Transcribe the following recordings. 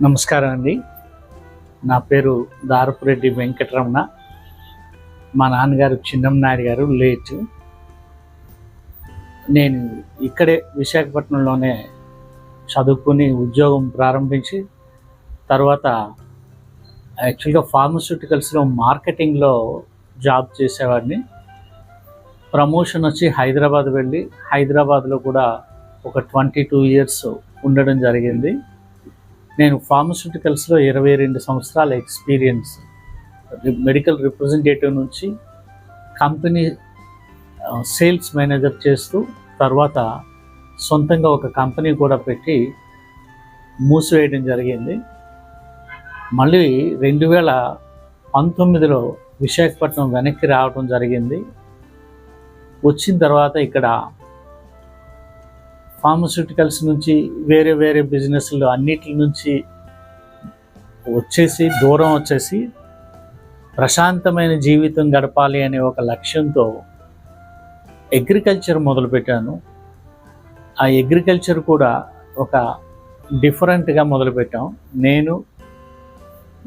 నమస్కారం అండి. నా పేరు దారపురెడ్డి వెంకటరమణ. మా నాన్నగారు చిన్నమనాయుడు గారు లేట్. నేను ఇక్కడే విశాఖపట్నంలోనే చదువుకుని ఉద్యోగం ప్రారంభించి తర్వాత యాక్చువల్గా ఫార్మస్యూటికల్స్లో మార్కెటింగ్లో జాబ్ చేసేవాడిని. ప్రమోషన్ వచ్చి హైదరాబాద్ వెళ్ళి హైదరాబాద్లో కూడా ఒక 22 years ఉండడం జరిగింది. నేను ఫార్మస్యూటికల్స్లో 22 సంవత్సరాల ఎక్స్పీరియన్స్, మెడికల్ రిప్రజెంటేటివ్ నుంచి కంపెనీ సేల్స్ మేనేజర్ చేస్తూ తర్వాత సొంతంగా ఒక కంపెనీ కూడా పెట్టి మూసివేయడం జరిగింది. మళ్ళీ 2019లో విశాఖపట్నం వెనక్కి రావడం జరిగింది. వచ్చిన తర్వాత ఇక్కడ ఫార్మస్యూటికల్స్ నుంచి వేరే వేరే బిజినెస్లు అన్నిటి నుంచి దూరం వచ్చేసి ప్రశాంతమైన జీవితం గడపాలి అనే ఒక లక్ష్యంతో అగ్రికల్చర్ మొదలుపెట్టాను. ఆ అగ్రికల్చర్ కూడా ఒక డిఫరెంట్గా మొదలుపెట్టాం. నేను,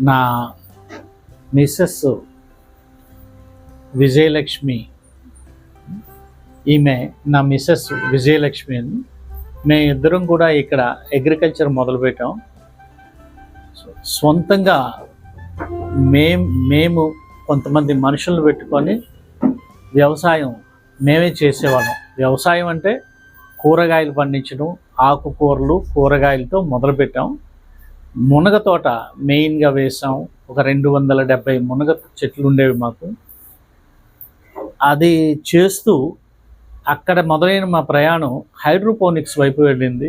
నా మిస్సెస్ విజయలక్ష్మి, ఈమె నా మిస్సెస్ విజయలక్ష్మి అని మేము ఇద్దరం కూడా ఇక్కడ అగ్రికల్చర్ మొదలుపెట్టాం. సొంతంగా మేము కొంతమంది మనుషులను పెట్టుకొని వ్యవసాయం మేమే చేసేవాళ్ళం. వ్యవసాయం అంటే కూరగాయలు పండించడం, ఆకుకూరలు, కూరగాయలతో మొదలుపెట్టాం. మునగ తోట మెయిన్గా వేసాం. ఒక 270 మునగ చెట్లు ఉండేవి మాకు. అది చేస్తూ అక్కడ మొదలైన మా ప్రయాణం హైడ్రోపోనిక్స్ వైపు వెళ్ళింది.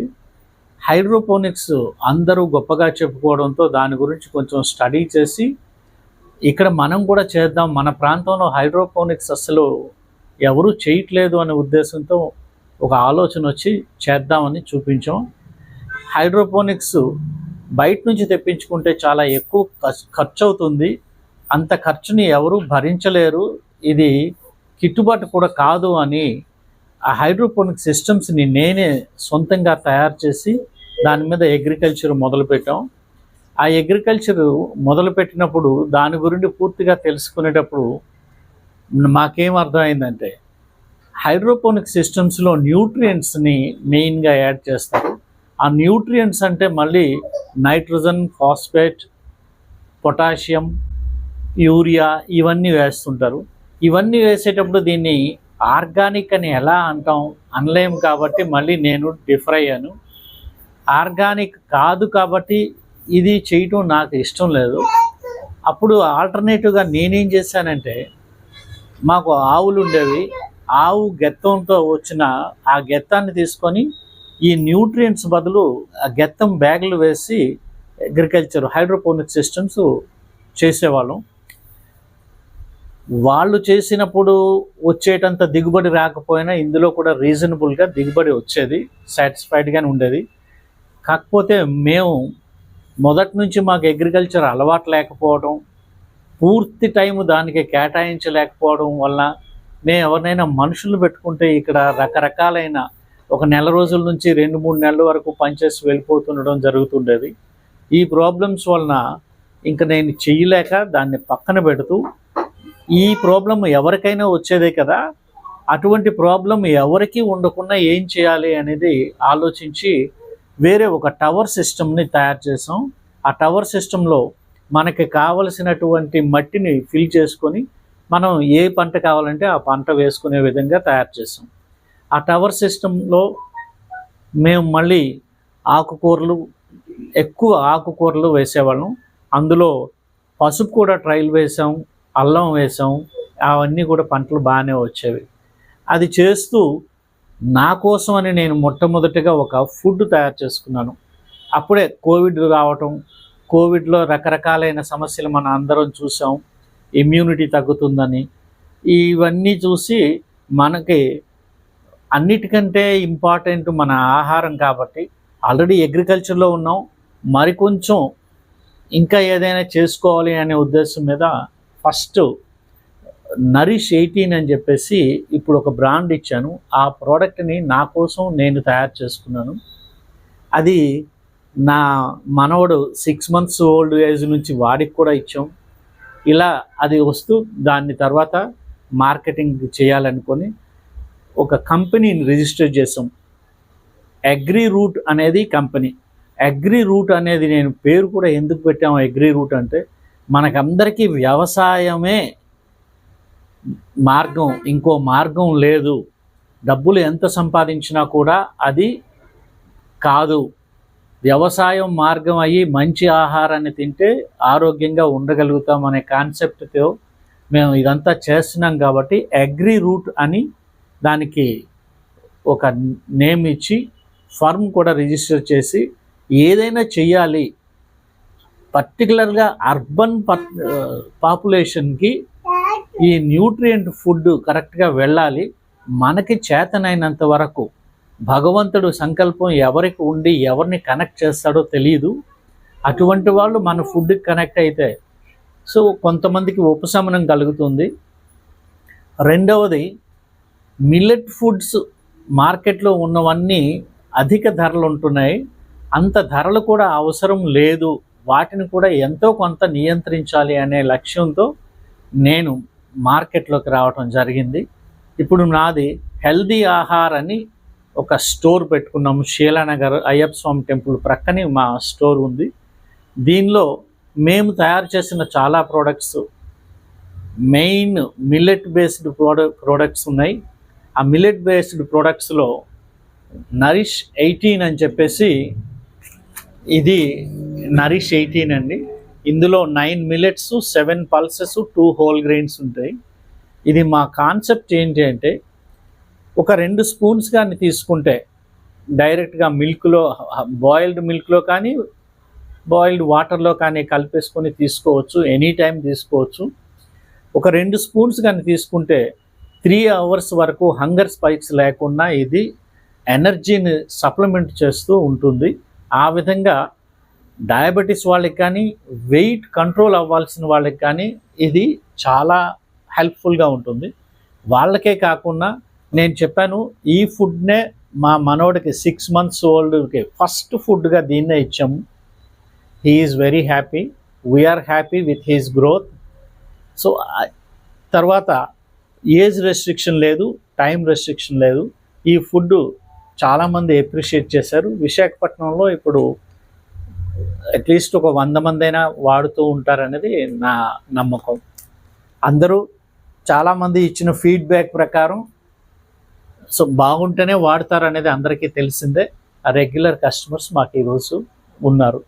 హైడ్రోపోనిక్స్ అందరూ గొప్పగా చెప్పుకోవడంతో దాని గురించి కొంచెం స్టడీ చేసి ఇక్కడ మనం కూడా చేద్దాం, మన ప్రాంతంలో హైడ్రోపోనిక్స్ అసలు ఎవరూ చేయట్లేదు అనే ఉద్దేశంతో ఒక ఆలోచన వచ్చి చేద్దామని చూపించాం. హైడ్రోపోనిక్స్ బయట నుంచి తెప్పించుకుంటే చాలా ఎక్కువ ఖర్చు అవుతుంది. అంత ఖర్చుని ఎవరూ భరించలేరు, ఇది గిట్టుబాటు కూడా కాదు అని ఆ హైడ్రోపోనిక్ సిస్టమ్స్ని నేనే సొంతంగా తయారు చేసి దాని మీద అగ్రికల్చర్ మొదలుపెట్టాం. ఆ అగ్రికల్చర్ మొదలుపెట్టినప్పుడు దాని గురించి పూర్తిగా తెలుసుకునేటప్పుడు మాకేం అర్థమైందంటే హైడ్రోపోనిక్ సిస్టమ్స్లో న్యూట్రియంట్స్ని మెయిన్గా యాడ్ చేస్తారు. ఆ న్యూట్రియంట్స్ అంటే మళ్ళీ నైట్రోజన్, ఫాస్ఫేట్, పొటాషియం, యూరియా ఇవన్నీ వేస్తుంటారు. ఇవన్నీ వేసేటప్పుడు దీన్ని ఆర్గానిక్ అని ఎలా అంటాం, అనలేము. కాబట్టి మళ్ళీ నేను డిఫర్ అయ్యాను. ఆర్గానిక్ కాదు కాబట్టి ఇది చేయటం నాకు ఇష్టం లేదు. అప్పుడు ఆల్టర్నేటివ్గా నేనేం చేశానంటే, మాకు ఆవులు ఉండేవి. ఆవు గెత్తంతో వచ్చిన ఆ గెత్తాన్ని తీసుకొని ఈ న్యూట్రియంట్స్ బదులు ఆ గెత్తం బ్యాగులు వేసి అగ్రికల్చర్ హైడ్రోపోనిక్ సిస్టమ్స్ చేసేవాళ్ళం. వాళ్ళు చేసినప్పుడు వచ్చేటంత దిగుబడి రాకపోయినా ఇందులో కూడా రీజనబుల్గా దిగుబడి వచ్చేది, సాటిస్ఫైడ్గానే ఉండేది. కాకపోతే మేము మొదటి నుంచి మాకు అగ్రికల్చర్ అలవాటు లేకపోవడం, పూర్తి టైం దానికి కేటాయించలేకపోవడం వల్ల మేము ఎవరినైనా మనుషులు పెట్టుకుంటే ఇక్కడ రకరకాలైన ఒక నెల రోజుల నుంచి 2-3 నెలల వరకు పనిచేసి వెళ్ళిపోతుండడం జరుగుతుండేది. ఈ ప్రాబ్లమ్స్ వలన ఇంకా నేను చెయ్యలేక దాన్ని పక్కన పెడుతూ, ఈ ప్రాబ్లం ఎవరికైనా వచ్చేదే కదా, అటువంటి ప్రాబ్లం ఎవరికి ఉండకుండా ఏం చేయాలి అనేది ఆలోచించి వేరే ఒక టవర్ సిస్టమ్ని తయారు చేసాం. ఆ టవర్ సిస్టంలో మనకి కావలసినటువంటి మట్టిని ఫిల్ చేసుకొని మనం ఏ పంట కావాలంటే ఆ పంట వేసుకునే విధంగా తయారు చేసాం. ఆ టవర్ సిస్టంలో మేము మళ్ళీ ఎక్కువ ఆకుకూరలు వేసేవాళ్ళం. అందులో పసుపు కూడా ట్రయల్ వేసాం, అల్లం వేసాం. అవన్నీ కూడా పంటలు బాగానే వచ్చేవి. అది చేస్తూ నా కోసం అని నేను మొట్టమొదటిగా ఒక ఫుడ్ తయారు చేసుకున్నాను. అప్పుడే కోవిడ్ రావటం, కోవిడ్లో రకరకాలైన సమస్యలు మనం అందరం చూసాం. ఇమ్యూనిటీ తగ్గుతుందని ఇవన్నీ చూసి మనకి అన్నిటికంటే ఇంపార్టెంట్ మన ఆహారం. కాబట్టి ఆల్రెడీ అగ్రికల్చర్లో ఉన్నాం, మరికొంచెం ఇంకా ఏదైనా చేసుకోవాలి అనే ఉద్దేశం మీద ఫస్ట్ నరిష్ 18 అని చెప్పేసి ఇప్పుడు ఒక బ్రాండ్ ఇచ్చాను. ఆ ప్రోడక్ట్ని నా కోసం నేను తయారు చేసుకున్నాను. అది నా మనవడు 6 months ఓల్డ్ ఏజ్ నుంచి వాడికి కూడా ఇచ్చాం. ఇలా అది వస్తూ దాన్ని తర్వాత మార్కెటింగ్ చేయాలనుకొని ఒక కంపెనీని రిజిస్టర్ చేసాం. అగ్రి రూట్ అనేది కంపెనీ. అగ్రి రూట్ అనేది నేను పేరు కూడా ఎందుకు పెట్టాము అగ్రి రూట్ అంటే, మనకందరికీ వ్యవసాయమే మార్గం, ఇంకో మార్గం లేదు. డబ్బులు ఎంత సంపాదించినా కూడా అది కాదు. వ్యవసాయం మార్గం అయ్యి మంచి ఆహారాన్ని తింటే ఆరోగ్యంగా ఉండగలుగుతాం అనే కాన్సెప్ట్తో మేము ఇదంతా చేస్తున్నాం. కాబట్టి అగ్రి రూట్ అని దానికి ఒక నేమ్ ఇచ్చి ఫర్మ్ కూడా రిజిస్టర్ చేసి ఏదైనా చెయ్యాలి, పర్టికులర్గా అర్బన్ పాపులేషన్కి ఈ న్యూట్రియంట్ ఫుడ్ కరెక్ట్గా వెళ్ళాలి. మనకి చేతనైనంత వరకు భగవంతుడు సంకల్పం ఎవరికి ఉండి ఎవరిని కనెక్ట్ చేస్తాడో తెలియదు. అటువంటి వాళ్ళు మన ఫుడ్కి కనెక్ట్ అయితే సో కొంతమందికి ఉపశమనం కలుగుతుంది. రెండవది, మిల్లెట్ ఫుడ్స్ మార్కెట్లో ఉన్నవన్నీ అధిక ధరలు ఉంటున్నాయి. అంత ధరలు కూడా అవసరం లేదు, వాటిని కూడా ఎంతో కొంత నియంత్రించాలి అనే లక్ష్యంతో నేను మార్కెట్లోకి రావటం జరిగింది. ఇప్పుడు నాది హెల్దీ ఆహార్ అని ఒక స్టోర్ పెట్టుకున్నాము. శీలానగర్ అయ్యప్ప స్వామి టెంపుల్ ప్రక్కనే మా స్టోర్ ఉంది. దీనిలో మేము తయారు చేసిన చాలా products, main millet based products ఉన్నాయి. ఆ మిల్లెట్ బేస్డ్ ప్రోడక్ట్స్లో నరిష్ 18 అని చెప్పేసి, ఇది నరిష్ 18 అండి. ఇందులో 9 మిల్లెట్స్, 7 పల్సెస్, 2 హోల్ గ్రెయిన్స్ ఉంటాయి. ఇది మా కాన్సెప్ట్ ఏంటి అంటే, ఒక 2 స్పూన్స్ కానీ తీసుకుంటే డైరెక్ట్గా మిల్క్లో, బాయిల్డ్ మిల్క్లో కానీ బాయిల్డ్ వాటర్లో కానీ కలిపేసుకొని తీసుకోవచ్చు, ఎనీ టైం తీసుకోవచ్చు. ఒక 2 స్పూన్స్ కానీ తీసుకుంటే 3 hours వరకు హంగర్ స్పైక్స్ లేకుండా ఇది ఎనర్జీని సప్లిమెంట్ చేస్తూ ఉంటుంది. ఆ విధంగా డయాబెటీస్ వాళ్ళకి కానీ, వెయిట్ కంట్రోల్ అవ్వాల్సిన వాళ్ళకి కానీ ఇది చాలా హెల్ప్ఫుల్గా ఉంటుంది. వాళ్ళకే కాకుండా నేను చెప్పాను, ఈ ఫుడ్నే మా మనోడికి 6 months ఓల్డ్కి ఫస్ట్ ఫుడ్గా దీన్నే ఇచ్చాము. He is very happy, we are happy with his growth. So తర్వాత ఏజ్ రెస్ట్రిక్షన్ లేదు, టైం రెస్ట్రిక్షన్ లేదు. ఈ ఫుడ్ చాలామంది అప్రిషియేట్ చేశారు. విశాఖపట్నంలో ఇప్పుడు అట్లీస్ట్ ఒక 100 మంది అయినా వాడుతూ ఉంటారనేది నా నమ్మకం. అందరూ చాలామంది ఇచ్చిన ఫీడ్బ్యాక్ ప్రకారం సో బాగుంటేనే వాడతారనేది అందరికీ తెలిసిందే. ఆ రెగ్యులర్ కస్టమర్స్ మాకు ఈరోజు ఉన్నారు.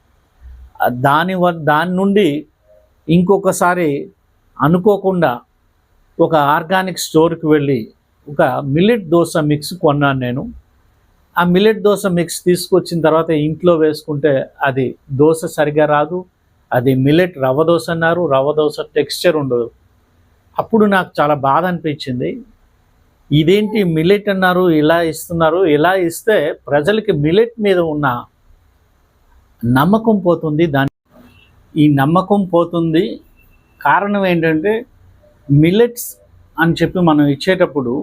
దాని నుండి ఇంకొకసారి అనుకోకుండా ఒక ఆర్గానిక్ స్టోర్కి వెళ్ళి ఒక మిల్లెట్ దోశ మిక్స్ కొన్నాను నేను. ఆ మిల్లెట్ దోశ మిక్స్ తీసుకొచ్చిన తర్వాత ఇంట్లో వేసుకుంటే అది దోశ సరిగా రాదు. అది మిల్లెట్ రవ్వ దోశ అన్నారు, రవ్వ దోశ టెక్స్చర్ ఉండదు. అప్పుడు నాకు చాలా బాధ అనిపించింది. ఇదేంటి మిల్లెట్ అన్నారు, ఇలా ఇస్తున్నారు, ఇలా ఇస్తే ప్రజలకి మిల్లెట్ మీద ఉన్న నమ్మకం పోతుంది. ఈ నమ్మకం పోతుంది. కారణం ఏంటంటే, మిల్లెట్స్ అని చెప్పి మనం ఇచ్చేటప్పుడు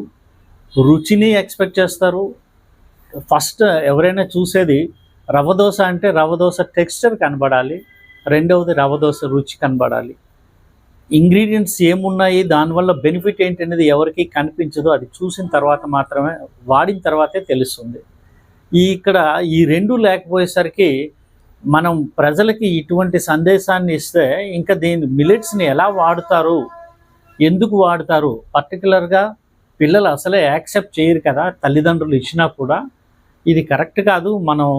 రుచిని ఎక్స్పెక్ట్ చేస్తారు. ఫస్ట్ ఎవరైనా చూసేది రవ్వ దోశ అంటే రవ్వ దోశ టెక్స్చర్ కనబడాలి, రెండవది రవ్వ దోశ రుచి కనబడాలి. ఇంగ్రీడియంట్స్ ఏమున్నాయి, దానివల్ల బెనిఫిట్ ఏంటి అనేది ఎవరికి కనిపించదు. అది చూసిన తర్వాత మాత్రమే, వాడిన తర్వాతే తెలుస్తుంది. ఇక్కడ ఈ రెండు లేకపోయేసరికి మనం ప్రజలకి ఇటువంటి సందేశాన్ని ఇస్తే ఇంకా మిల్లెట్స్ని ఎలా వాడుతారు, ఎందుకు వాడతారు, పర్టికులర్గా పిల్లలు అసలే యాక్సెప్ట్ చేయరు కదా, తల్లిదండ్రులు ఇచ్చినా కూడా. ఇది కరెక్ట్ కాదు, మనం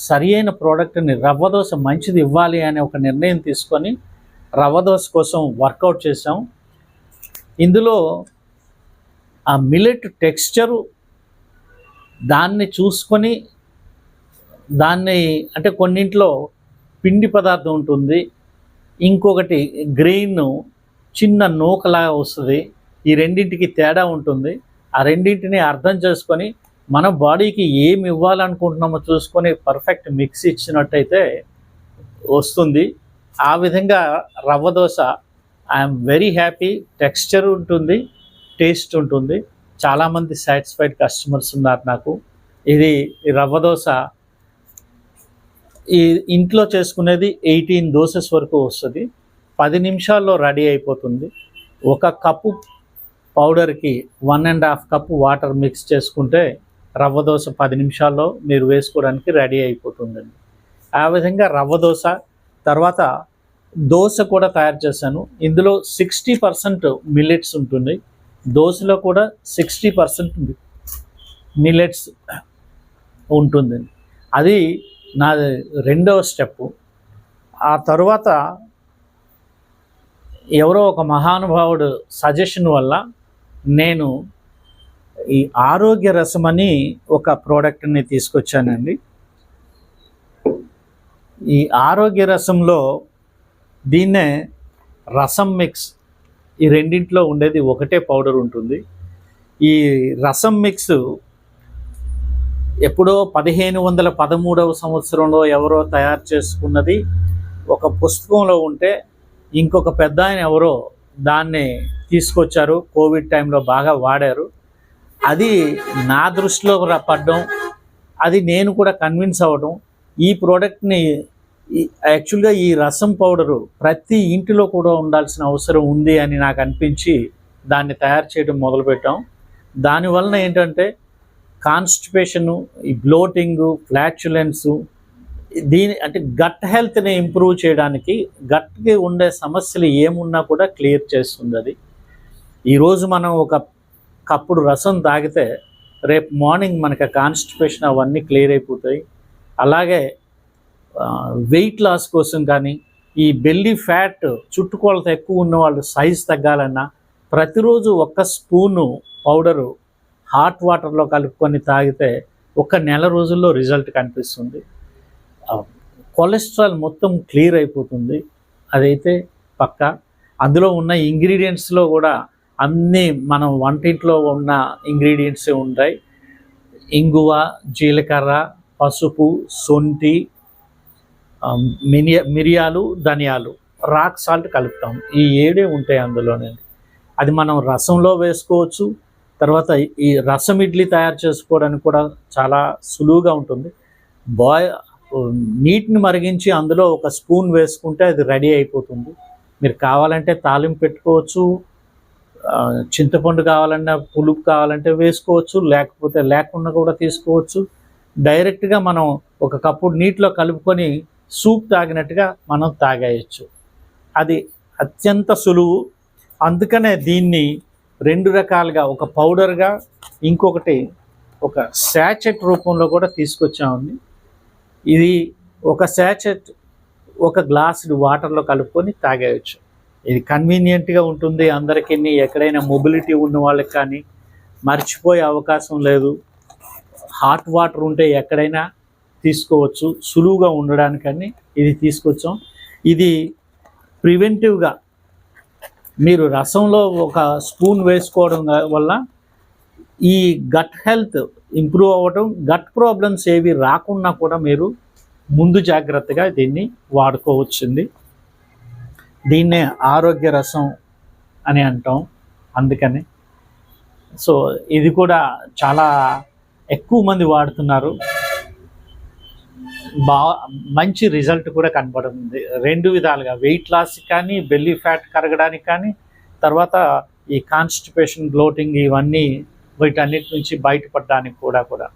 సరి అయిన ప్రోడక్ట్ని, రవ్వ దోశ మంచిది ఇవ్వాలి అనే ఒక నిర్ణయం తీసుకొని రవ్వ దోశ కోసం వర్కౌట్ చేసాం. ఇందులో ఆ మిల్లెట్ టెక్స్చరు దాన్ని చూసుకొని, దాన్ని అంటే కొన్నింట్లో పిండి పదార్థం ఉంటుంది, ఇంకొకటి గ్రెయిన్ చిన్న నూకలా వస్తుంది. ఈ రెండింటికి తేడా ఉంటుంది. ఆ రెండింటిని అర్థం చేసుకొని మన బాడీకి ఏమి ఇవ్వాలనుకుంటున్నామో చూసుకొని పర్ఫెక్ట్ మిక్స్ ఇచ్చినట్టయితే వస్తుంది. ఆ విధంగా rava dosa I'm very happy. Texture ఉంటుంది, టేస్ట్ ఉంటుంది. చాలామంది సాటిస్ఫైడ్ కస్టమర్స్ ఉన్నారు నాకు. ఇది రవ్వ దోశ ఈ ఇంట్లో చేసుకునేది 18 దోసెస్ వరకు వస్తుంది. 10 నిమిషాల్లో రెడీ అయిపోతుంది. ఒక కప్పు పౌడర్కి 1.5 కప్పు వాటర్ మిక్స్ చేసుకుంటే రవ్వ దోశ 10 నిమిషాల్లో మీరు వేసుకోవడానికి రెడీ అయిపోతుందండి. ఆ విధంగా రవ్వ దోశ, తర్వాత దోశ కూడా తయారు చేశాను. ఇందులో 60% మిల్లెట్స్ ఉంటుంది. దోశలో కూడా 60% మిల్లెట్స్ ఉంటుందండి. అది నా రెండవ స్టెప్పు. ఆ తర్వాత ఎవరో ఒక మహానుభావుడు సజెషన్ వల్ల నేను ఈ ఆరోగ్య రసం అని ఒక ప్రోడక్ట్ని తీసుకొచ్చానండి. ఈ ఆరోగ్య రసంలో దీన్నే రసం మిక్స్, ఈ రెండింటిలో ఉండేది ఒకటే పౌడర్ ఉంటుంది. ఈ రసం మిక్స్ ఎప్పుడో 1513వ సంవత్సరంలో ఎవరో తయారు చేసుకున్నది ఒక పుస్తకంలో ఉంటే, ఇంకొక పెద్ద ఆయన ఎవరో దాన్ని తీసుకొచ్చారు. కోవిడ్ టైంలో బాగా వాడారు. అది నా దృష్టిలో పడడం, అది నేను కూడా కన్విన్స్ అవ్వడం, ఈ ప్రోడక్ట్ని యాక్చువల్గా ఈ రసం పౌడరు ప్రతి ఇంటిలో కూడా ఉండాల్సిన అవసరం ఉంది అని నాకు అనిపించి దాన్ని తయారు చేయడం మొదలుపెట్టాం. దానివలన ఏంటంటే కాన్స్టిపేషను, ఈ బ్లోటింగు, ఫ్లాచులెన్సు, అంటే గట్ హెల్త్ని ఇంప్రూవ్ చేయడానికి, గట్కి ఉండే సమస్యలు ఏమున్నా కూడా క్లియర్ చేస్తుంది అది. ఈరోజు మనం ఒక కప్పుడు రసం తాగితే రేపు మార్నింగ్ మనకి కాన్స్టిపేషన్ అవన్నీ క్లియర్ అయిపోతాయి. అలాగే వెయిట్ లాస్ కోసం కానీ, ఈ బెల్లీ ఫ్యాట్ చుట్టుకొలత ఎక్కువ ఉన్న వాళ్ళు సైజ్ తగ్గాలన్నా ప్రతిరోజు 1 స్పూను పౌడరు హాట్ వాటర్లో కలుపుకొని తాగితే 1 నెల రోజుల్లో రిజల్ట్ కనిపిస్తుంది. కొలెస్ట్రాల్ మొత్తం క్లియర్ అయిపోతుంది. అదైతే పక్కా. అందులో ఉన్న ఇంగ్రీడియంట్స్లో కూడా అన్నీ మనం వంటింట్లో ఉన్న ఇంగ్రీడియంట్సే ఉంటాయి. ఇంగువ, జీలకర్ర, పసుపు, శొంఠి, మిరియాలు, ధనియాలు, రాక్ సాల్ట్ కలుపుతాం. ఈ 7 ఉంటాయి అందులోనే. అది మనం రసంలో వేసుకోవచ్చు. తర్వాత ఈ రసం ఇడ్లీ తయారు చేసుకోవడానికి కూడా చాలా సులువుగా ఉంటుంది. నీటిని మరిగించి అందులో 1 స్పూన్ వేసుకుంటే అది రెడీ అయిపోతుంది. మీరు కావాలంటే తాలింపు పెట్టుకోవచ్చు, చింతపండు కావాలన్నా, పులుపు కావాలంటే వేసుకోవచ్చు, లేకపోతే లేకుండా కూడా తీసుకోవచ్చు. డైరెక్ట్గా మనం 1 కప్పు నీటిలో కలుపుకొని సూప్ తాగినట్టుగా మనం తాగేయచ్చు. అది అత్యంత సులువు. అందుకనే దీన్ని 2 రకాలుగా, ఒక పౌడర్గా, ఇంకొకటి ఒక శాచెట్ రూపంలో కూడా తీసుకొచ్చామండి. ఇది ఒక శాచెట్ 1 గ్లాసు వాటర్లో కలుపుకొని తాగేయచ్చు. ఇది కన్వీనియంట్గా ఉంటుంది అందరికీ. ఎక్కడైనా మొబిలిటీ ఉన్న వాళ్ళకి కానీ మర్చిపోయే అవకాశం లేదు. హాట్ వాటర్ ఉంటే ఎక్కడైనా తీసుకోవచ్చు, సులువుగా ఉండడానికని ఇది తీసుకొచ్చాం. ఇది ప్రివెంటివ్గా మీరు రసంలో 1 స్పూన్ వేసుకోవడం వల్ల ఈ గట్ హెల్త్ ఇంప్రూవ్ అవ్వడం, గట్ ప్రాబ్లమ్స్ ఏవి రాకుండా కూడా మీరు ముందు జాగ్రత్తగా దీన్ని వాడుకోవచ్చుంది. దీన్నే ఆరోగ్య రసం అని అంటాం అందుకని. సో ఇది కూడా చాలా ఎక్కువ మంది వాడుతున్నారు. మంచి రిజల్ట్ కూడా కనబడుతుంది 2 విధాలుగా. వెయిట్ లాస్ కానీ, బెల్లీ ఫ్యాట్ కరగడానికి కానీ, తర్వాత ఈ కాన్స్టిపేషన్, బ్లోటింగ్ ఇవన్నీ వీటన్నిటి నుంచి బయటపడడానికి కూడా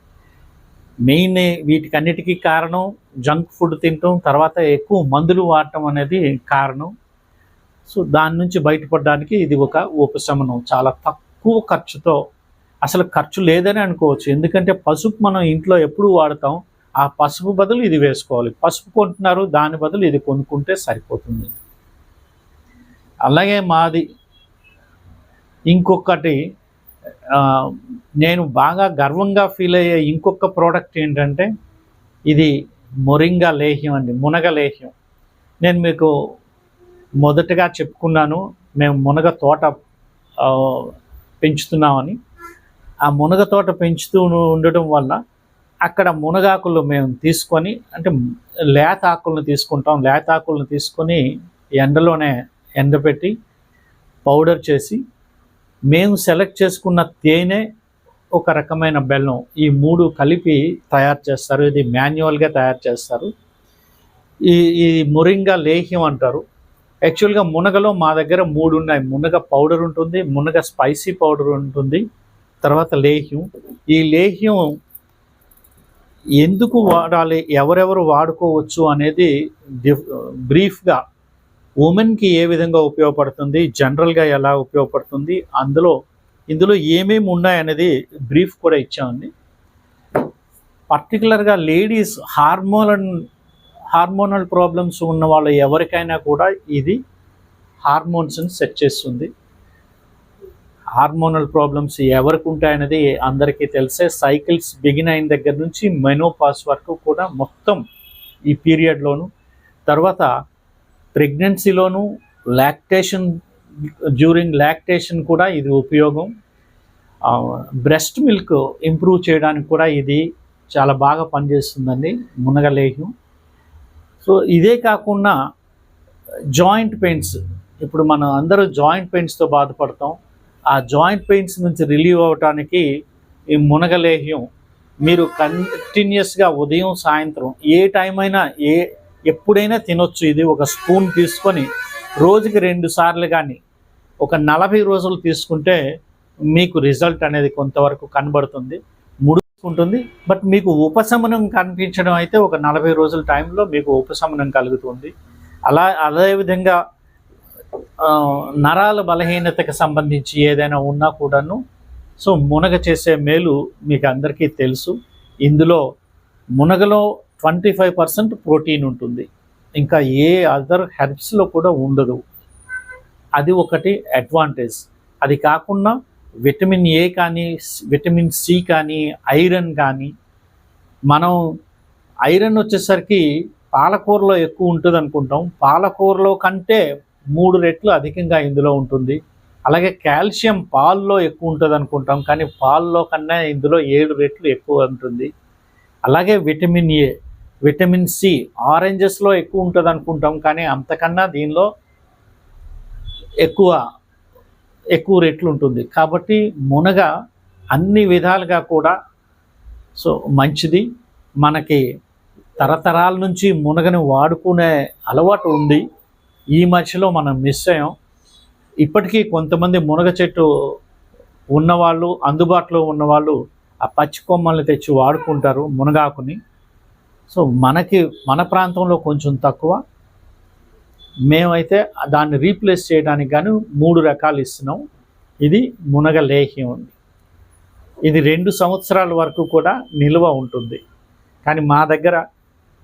మెయిన్ వీటికన్నిటికీ కారణం జంక్ ఫుడ్ తినటం, తర్వాత ఎక్కువ మందులు వాడటం అనేది కారణం. సో దాని నుంచి బయటపడడానికి ఇది ఒక ఉపశమనం. చాలా తక్కువ ఖర్చుతో, అసలు ఖర్చు లేదని అనుకోవచ్చు. ఎందుకంటే పసుపు మనం ఇంట్లో ఎప్పుడు వాడతాం, ఆ పసుపు బదులు ఇది వేసుకోవాలి. పసుపు కొంటున్నారు, దాని బదులు ఇది కొనుక్కుంటే సరిపోతుంది. అలాగే మాది ఇంకొకటి నేను బాగా గర్వంగా ఫీల్ అయ్యే ఇంకొక ప్రోడక్ట్ ఏంటంటే ఇది మొరింగా లేహ్యం అండి, మునగ లేహ్యం. నేను మీకు మొదటగా చెప్పుకున్నాను, మేము మునగ తోట పెంచుతున్నామని. ఆ మునగ తోట పెంచుతూ ఉండటం వల్ల అక్కడ మునగాకులు మేము తీసుకొని, అంటే లేత ఆకులను తీసుకుంటాం. లేత ఆకులను తీసుకొని ఎండలోనే ఎండబెట్టి పౌడర్ చేసి, మేము సెలెక్ట్ చేసుకున్న తేనె, ఒక రకమైన బెల్లం, ఈ 3 కలిపి తయారు చేస్తారు. ఇది మాన్యువల్గా తయారు చేస్తారు. ఈ ఈ మొరింగా లేహ్యం అంటారు. యాక్చువల్గా మునగలో మా దగ్గర 3 ఉన్నాయి. మునగ పౌడర్ ఉంటుంది, మునగ స్పైసీ పౌడర్ ఉంటుంది, తర్వాత లేహ్యం. ఈ లేహ్యం ఎందుకు వాడాలి, ఎవరెవరు వాడుకోవచ్చు అనేది బ్రీఫ్గా ఉమెన్కి ఏ విధంగా ఉపయోగపడుతుంది, జనరల్గా ఎలా ఉపయోగపడుతుంది, ఇందులో ఏమేమి ఉన్నాయనేది బ్రీఫ్ కూడా ఇచ్చామండి. పర్టికులర్గా లేడీస్ హార్మోనల్ ప్రాబ్లమ్స్ ఉన్న వాళ్ళు ఎవరికైనా కూడా ఇది హార్మోన్స్ని సెట్ చేస్తుంది. హార్మోనల్ ప్రాబ్లమ్స్ ఎవరికి ఉంటాయనేది అందరికీ తెలిసే. సైకిల్స్ బిగిన్ అయిన దగ్గర నుంచి మెనోపాస్ వరకు కూడా మొత్తం ఈ పీరియడ్లోను, తర్వాత ప్రెగ్నెన్సీలోను, డ్యూరింగ్ లాక్టేషన్ కూడా ఇది ఉపయోగం. బ్రెస్ట్ మిల్క్ ఇంప్రూవ్ చేయడానికి కూడా ఇది చాలా బాగా పనిచేస్తుందండి మునగలేహ్యం. సో ఇదే కాకుండా జాయింట్ పెయిన్స్, ఇప్పుడు మనం అందరూ జాయింట్ పెయిన్స్తో బాధపడతాం. ఆ జాయింట్ పెయిన్స్ నుంచి రిలీవ్ అవ్వటానికి ఈ మునగలేహ్యం మీరు కంటిన్యూస్గా ఉదయం సాయంత్రం ఏ టైం అయినా ఎప్పుడైనా తినొచ్చు. ఇది ఒక స్పూన్ తీసుకొని రోజుకి 2 సార్లు కానీ ఒక 40 రోజులు తీసుకుంటే మీకు రిజల్ట్ అనేది కొంతవరకు కనబడుతుంది, ముడుచుకుంటుంది. బట్ మీకు ఉపశమనం కనిపించడం అయితే ఒక 40 రోజుల టైంలో మీకు ఉపశమనం కలుగుతుంది. అదేవిధంగా నరాల బలహీనతకు సంబంధించి ఏదైనా ఉన్నా కూడాను సో మునగ చేసే మేలు మీకు అందరికీ తెలుసు. ఇందులో మునగలో 25% ప్రోటీన్ ఉంటుంది, ఇంకా ఏ అదర్ హెర్బ్స్లో కూడా ఉండదు. అది ఒకటి అడ్వాంటేజ్. అది కాకుండా విటమిన్ ఏ కానీ, విటమిన్ సి కానీ, ఐరన్ కానీ, మనం ఐరన్ వచ్చేసరికి పాలకూరలో ఎక్కువ ఉంటుంది అనుకుంటాం. పాలకూరలో కంటే 3 రెట్లు అధికంగా ఇందులో ఉంటుంది. అలాగే కాల్షియం పాల్లో ఎక్కువ ఉంటుంది అనుకుంటాం, కానీ పాల్లో కన్నా ఇందులో 7 రెట్లు ఎక్కువ ఉంటుంది. అలాగే విటమిన్ ఏ, విటమిన్ సి ఆరెంజెస్లో ఎక్కువ ఉంటుంది అనుకుంటాం, కానీ అంతకన్నా దీనిలో ఎక్కువ రెట్లు ఉంటుంది. కాబట్టి మునగ అన్ని విధాలుగా కూడా సో మంచిది. మనకి తరతరాల నుంచి మునగని వాడుకునే అలవాటు ఉంది. ఈ మధ్యలో మనం మిస్ అయ్యాం. ఇప్పటికీ కొంతమంది మునగ చెట్టు ఉన్నవాళ్ళు, అందుబాటులో ఉన్నవాళ్ళు ఆ పచ్చి కొమ్మల్ని తెచ్చి వాడుకుంటారు మునగాకుని. సో మన ప్రాంతంలో కొంచెం తక్కువ. మేమైతే దాన్ని రీప్లేస్ చేయడానికి కానీ 3 రకాలు ఇస్తున్నాం. ఇది మునగ లేహ్యం ఉంది. ఇది 2 సంవత్సరాల వరకు కూడా నిల్వ ఉంటుంది. కానీ మా దగ్గర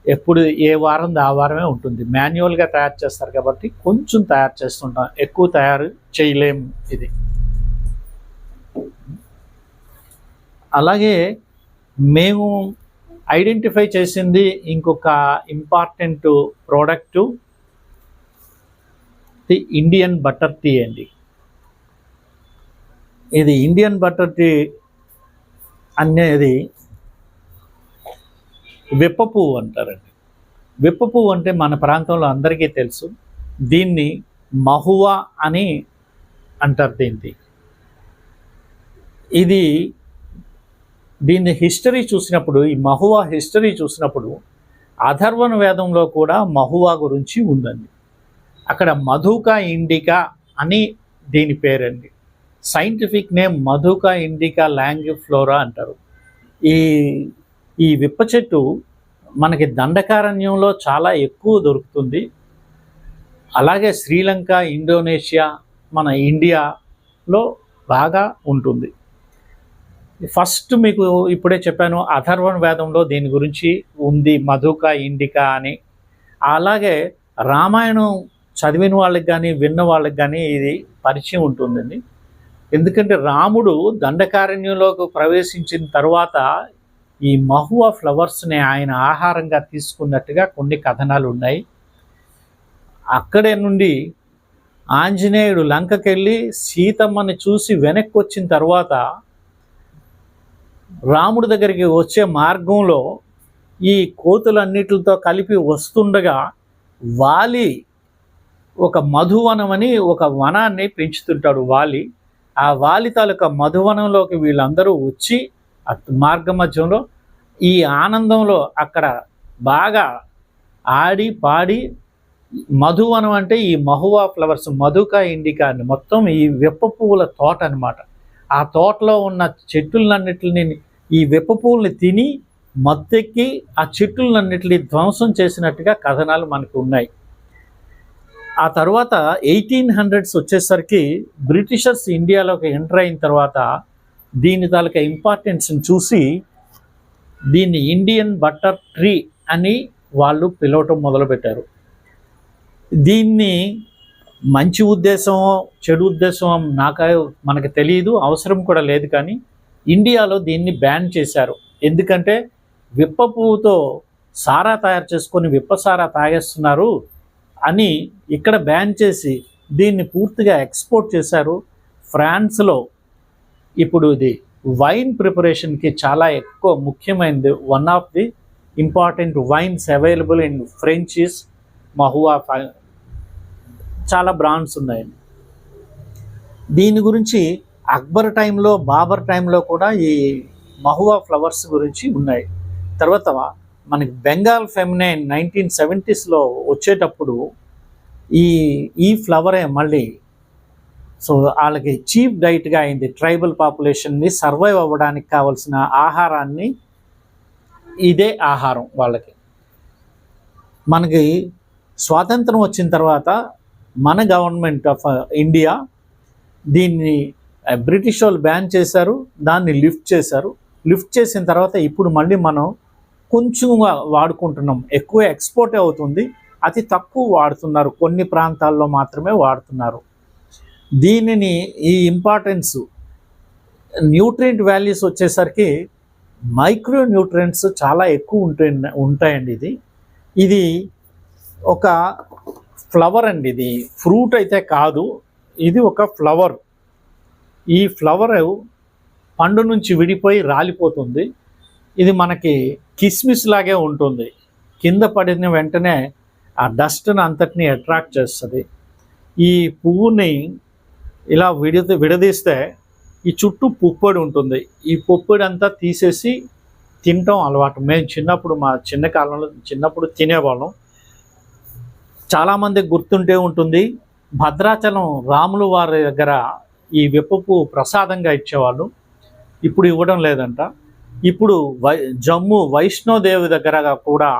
ఎప్పుడు ఏ వారం ఆ వారమే ఉంటుంది. మాన్యువల్గా తయారు చేస్తారు కాబట్టి కొంచెం తయారు చేస్తుంటాం, ఎక్కువ తయారు చేయలేము. ఇది అలాగే మేము ఐడెంటిఫై చేసింది ఇంకొక important product, the Indian butter tea అండి. ఇది ఇండియన్ బటర్ టీ అనేది విప్ప పువ్వు అంటారండి. విప్ప పువ్వు అంటే మన ప్రాంతంలో అందరికీ తెలుసు. దీన్ని మహువా అని అంటారు. దీన్ని హిస్టరీ చూసినప్పుడు, ఈ మహువా హిస్టరీ చూసినప్పుడు అథర్వణ వేదంలో కూడా మహువా గురించి ఉందండి. అక్కడ మధుకా ఇండికా అని దీని పేరండి. సైంటిఫిక్ నేమ్ మధుకా ఇండికా లాంగిఫ్లోరా అంటారు. ఈ విప్ప చెట్టు మనకి దండకారణ్యంలో చాలా ఎక్కువ దొరుకుతుంది. అలాగే శ్రీలంక, ఇండోనేషియా, మన ఇండియాలో బాగా ఉంటుంది. ఫస్ట్ మీకు ఇప్పుడే చెప్పాను, అథర్వణ వేదంలో దీని గురించి ఉంది, మధుకా ఇండికా అని. అలాగే రామాయణం చదివిన వాళ్ళకి కానీ విన్న వాళ్ళకి కానీ ఇది పరిచయం ఉంటుందండి. ఎందుకంటే రాముడు దండకారణ్యంలోకి ప్రవేశించిన తర్వాత ఈ మహువా ఫ్లవర్స్ని ఆయన ఆహారంగా తీసుకున్నట్టుగా కొన్ని కథనాలు ఉన్నాయి. అక్కడే నుండి ఆంజనేయుడు లంకకెళ్ళి సీతమ్మని చూసి వెనక్కి వచ్చిన తర్వాత రాముడి దగ్గరికి వచ్చే మార్గంలో ఈ కోతులన్నిటితో కలిపి వస్తుండగా వాలి ఒక మధువనం అని ఒక వనాన్ని పెంచుతుంటాడు వాలి. ఆ వాలి తాలూకా మధువనంలోకి వీళ్ళందరూ వచ్చి మార్గ మధ్యంలో ఈ ఆనందంలో అక్కడ బాగా ఆడి పాడి మధువనం అంటే ఈ మహువా ఫ్లవర్స్, మధుకా ఇండికా అని మొత్తం ఈ వేప పువ్వుల తోట అనమాట. ఆ తోటలో ఉన్న చెట్టులన్నిటిని ఈ వేప పువ్వుల్ని తిని మత్తెక్కి ఆ చెట్టులన్నిటిని ధ్వంసం చేసినట్టుగా కథనాలు మనకు ఉన్నాయి. ఆ తర్వాత 1800s వచ్చేసరికి బ్రిటిషర్స్ ఇండియాలోకి ఎంటర్ అయిన తర్వాత దీని తాలూకా ఇంపార్టెన్స్ని చూసి దీన్ని ఇండియన్ బటర్ ట్రీ అని వాళ్ళు పిలవటం మొదలుపెట్టారు. దీన్ని మంచి ఉద్దేశమో చెడు ఉద్దేశమో మనకు తెలియదు, అవసరం కూడా లేదు. కానీ ఇండియాలో దీన్ని బ్యాన్ చేశారు. ఎందుకంటే విప్ప పువ్వుతో సారా తయారు చేసుకొని విప్ప సారా తాగేస్తున్నారు అని ఇక్కడ బ్యాన్ చేసి దీన్ని పూర్తిగా ఎక్స్పోర్ట్ చేశారు. ఫ్రాన్స్లో ఇప్పుడు ఇది వైన్ ప్రిపరేషన్కి చాలా ఎక్కువ ముఖ్యమైనది. One of the important wines available in French is Mahua. చాలా బ్రాండ్స్ ఉన్నాయండి. దీని గురించి అక్బర్ టైంలో, బాబర్ టైంలో కూడా ఈ మహువా ఫ్లవర్స్ గురించి ఉన్నాయి. తర్వాత మనకి బెంగాల్ ఫెమినైన్ 1970sలో వచ్చేటప్పుడు ఈ ఫ్లవరే మళ్ళీ సో వాళ్ళకి చీప్ డైట్గా అయింది. ట్రైబల్ పాపులేషన్ని సర్వైవ్ అవ్వడానికి కావాల్సిన ఆహారాన్ని ఇదే ఆహారం వాళ్ళకి. మనకి స్వాతంత్రం వచ్చిన తర్వాత మన గవర్నమెంట్ ఆఫ్ ఇండియా దీన్ని బ్రిటిష్ వాళ్ళు బ్యాన్ చేశారు, దాన్ని లిఫ్ట్ చేశారు. లిఫ్ట్ చేసిన తర్వాత ఇప్పుడు మళ్ళీ మనం కొంచెంగా వాడుకుంటున్నాం. ఎక్కువ ఎక్స్పోర్ట్ అవుతుంది, అతి తక్కువ వాడుతున్నారు, కొన్ని ప్రాంతాల్లో మాత్రమే వాడుతున్నారు. దీనిని ఈ ఇంపార్టెన్స్ న్యూట్రియంట్ వాల్యూస్ వచ్చేసరికి మైక్రో న్యూట్రియంట్స్ చాలా ఎక్కువ ఉంటాయండి. ఇది ఒక ఫ్లవర్ అండి, ఇది ఫ్రూట్ అయితే కాదు, ఇది ఒక ఫ్లవర్. ఈ ఫ్లవర్ పండు నుంచి విడిపోయి రాలిపోతుంది. ఇది మనకి కిస్మిస్ లాగే ఉంటుంది. కింద పడిన వెంటనే ఆ డస్ట్ని అంతటిని అట్రాక్ట్ చేస్తుంది. ఈ పువ్వుని ఇలా విడదీస్తే ఈ చుట్టూ పుప్పొడి ఉంటుంది. ఈ పుప్పొడి అంతా తీసేసి తినటం అలవాటు. మేము మా చిన్నప్పుడు తినేవాళ్ళం. చాలామందికి గుర్తుంటే ఉంటుంది, భద్రాచలం రాములు వారి దగ్గర ఈ వేపపు ప్రసాదంగా ఇచ్చేవాళ్ళు. ఇప్పుడు ఇవ్వడం లేదంట. ఇప్పుడు జమ్మూ వైష్ణోదేవి దగ్గర కూడా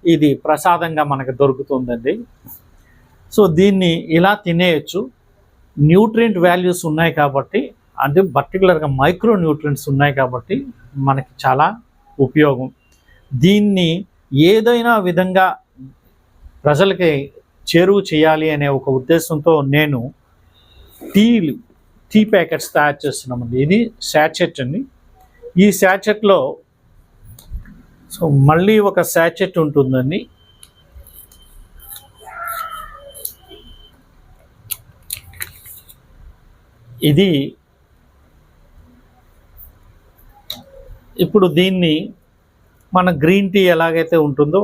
ఇది ప్రసాదంగా మనకు దొరుకుతుందండి. సో దీన్ని ఇలా తినేయచ్చు. న్యూట్రియంట్ వాల్యూస్ ఉన్నాయి కాబట్టి, అంటే పర్టికులర్గా మైక్రో న్యూట్రియంట్స్ ఉన్నాయి కాబట్టి మనకి చాలా ఉపయోగం. దీన్ని ఏదైనా విధంగా ప్రజలకి చేరువ చేయాలి అనే ఒక ఉద్దేశంతో నేను టీ ప్యాకెట్స్ తయారు చేస్తున్నామండి. ఇది శాచెట్ అండి. ఈ శాచెట్లో సో మళ్ళీ ఒక శాచెట్ ఉంటుందండి. ఇది ఇప్పుడు దీన్ని మన గ్రీన్ టీ ఎలాగైతే ఉంటుందో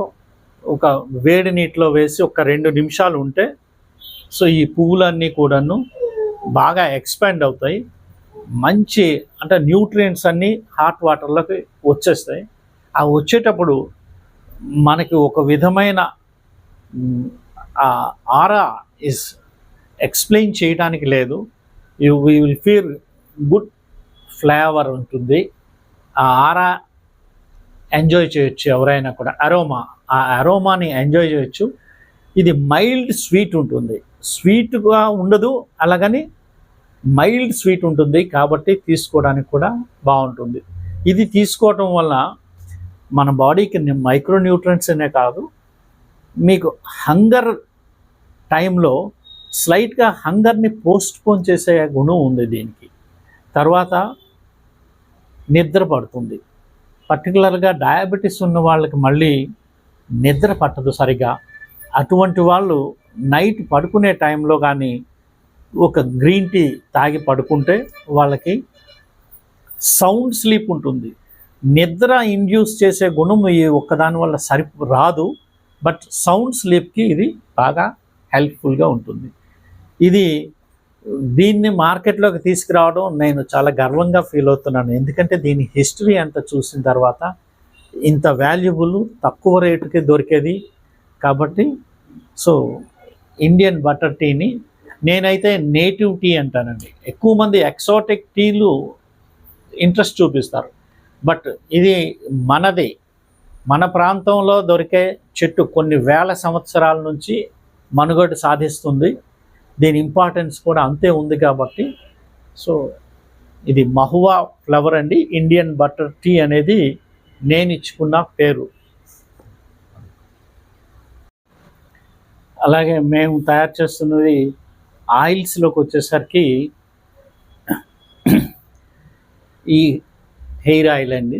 ఒక వేడి నీటిలో వేసి ఒక 2 నిమిషాలు ఉంటే సో ఈ పువ్వులన్నీ కూడాను బాగా ఎక్స్పాండ్ అవుతాయి. మంచి అంటే న్యూట్రియంట్స్ అన్నీ హాట్ వాటర్లోకి వచ్చేస్తాయి. ఆ వచ్చేటప్పుడు మనకి ఒక విధమైన ఆరా ఇస్ ఎక్స్ప్లెయిన్ చేయడానికి లేదు. You will feel good flavour ఉంటుంది. ఆ ఆరా ఎంజాయ్ చేయొచ్చు ఎవరైనా కూడా. ఆ అరోమాని ఎంజాయ్ చేయొచ్చు. ఇది మైల్డ్ స్వీట్ ఉంటుంది, స్వీట్గా ఉండదు, అలాగని మైల్డ్ స్వీట్ ఉంటుంది కాబట్టి తీసుకోవడానికి కూడా బాగుంటుంది. ఇది తీసుకోవటం వల్ల మన బాడీకి మైక్రో న్యూట్రియంట్స్ అనే కాదు, మీకు హంగర్ టైంలో స్లైట్గా హంగర్ని పోస్ట్పోన్ చేసే గుణం ఉంది దీనికి. తర్వాత నిద్ర పడుతుంది. పర్టికులర్గా డయాబెటీస్ ఉన్న వాళ్ళకి మళ్ళీ నిద్ర పట్టదు సరిగా. అటువంటి వాళ్ళు నైట్ పడుకునే టైంలో కానీ ఒక గ్రీన్ టీ తాగి పడుకుంటే వాళ్ళకి సౌండ్ స్లీప్ ఉంటుంది. నిద్ర ఇండ్యూస్ చేసే గుణం ఈ ఒక్కదాని వల్ల రాదు, బట్ సౌండ్ స్లీప్కి ఇది బాగా హెల్ప్ఫుల్గా ఉంటుంది. దీన్ని మార్కెట్లోకి తీసుకురావడం నేను చాలా గర్వంగా ఫీల్ అవుతున్నాను. ఎందుకంటే దీని హిస్టరీ అంతా చూసిన తర్వాత ఇంత వాల్యుబుల్ తక్కువ రేటుకి దొరికేది, కాబట్టి సో ఇండియన్ బటర్ టీని నేనైతే నేటివ్ టీ అంటానండి. ఎక్కువ మంది ఎక్సాటిక్ టీలు ఇంట్రెస్ట్ చూపిస్తారు, బట్ ఇది మనది, మన ప్రాంతంలో దొరికే చెట్టు కొన్ని వేల సంవత్సరాల నుంచి మనుగడ సాధిస్తుంది. దీని ఇంపార్టెన్స్ కూడా అంతే ఉంది కాబట్టి సో ఇది మహువా ఫ్లవర్ అండి. ఇండియన్ బటర్ టీ అనేది నేను ఇచ్చుకున్న పేరు. అలాగే మేము తయారు చేస్తున్నది ఆయిల్స్లోకి వచ్చేసరికి ఈ హెయిర్ ఆయిల్ అండి.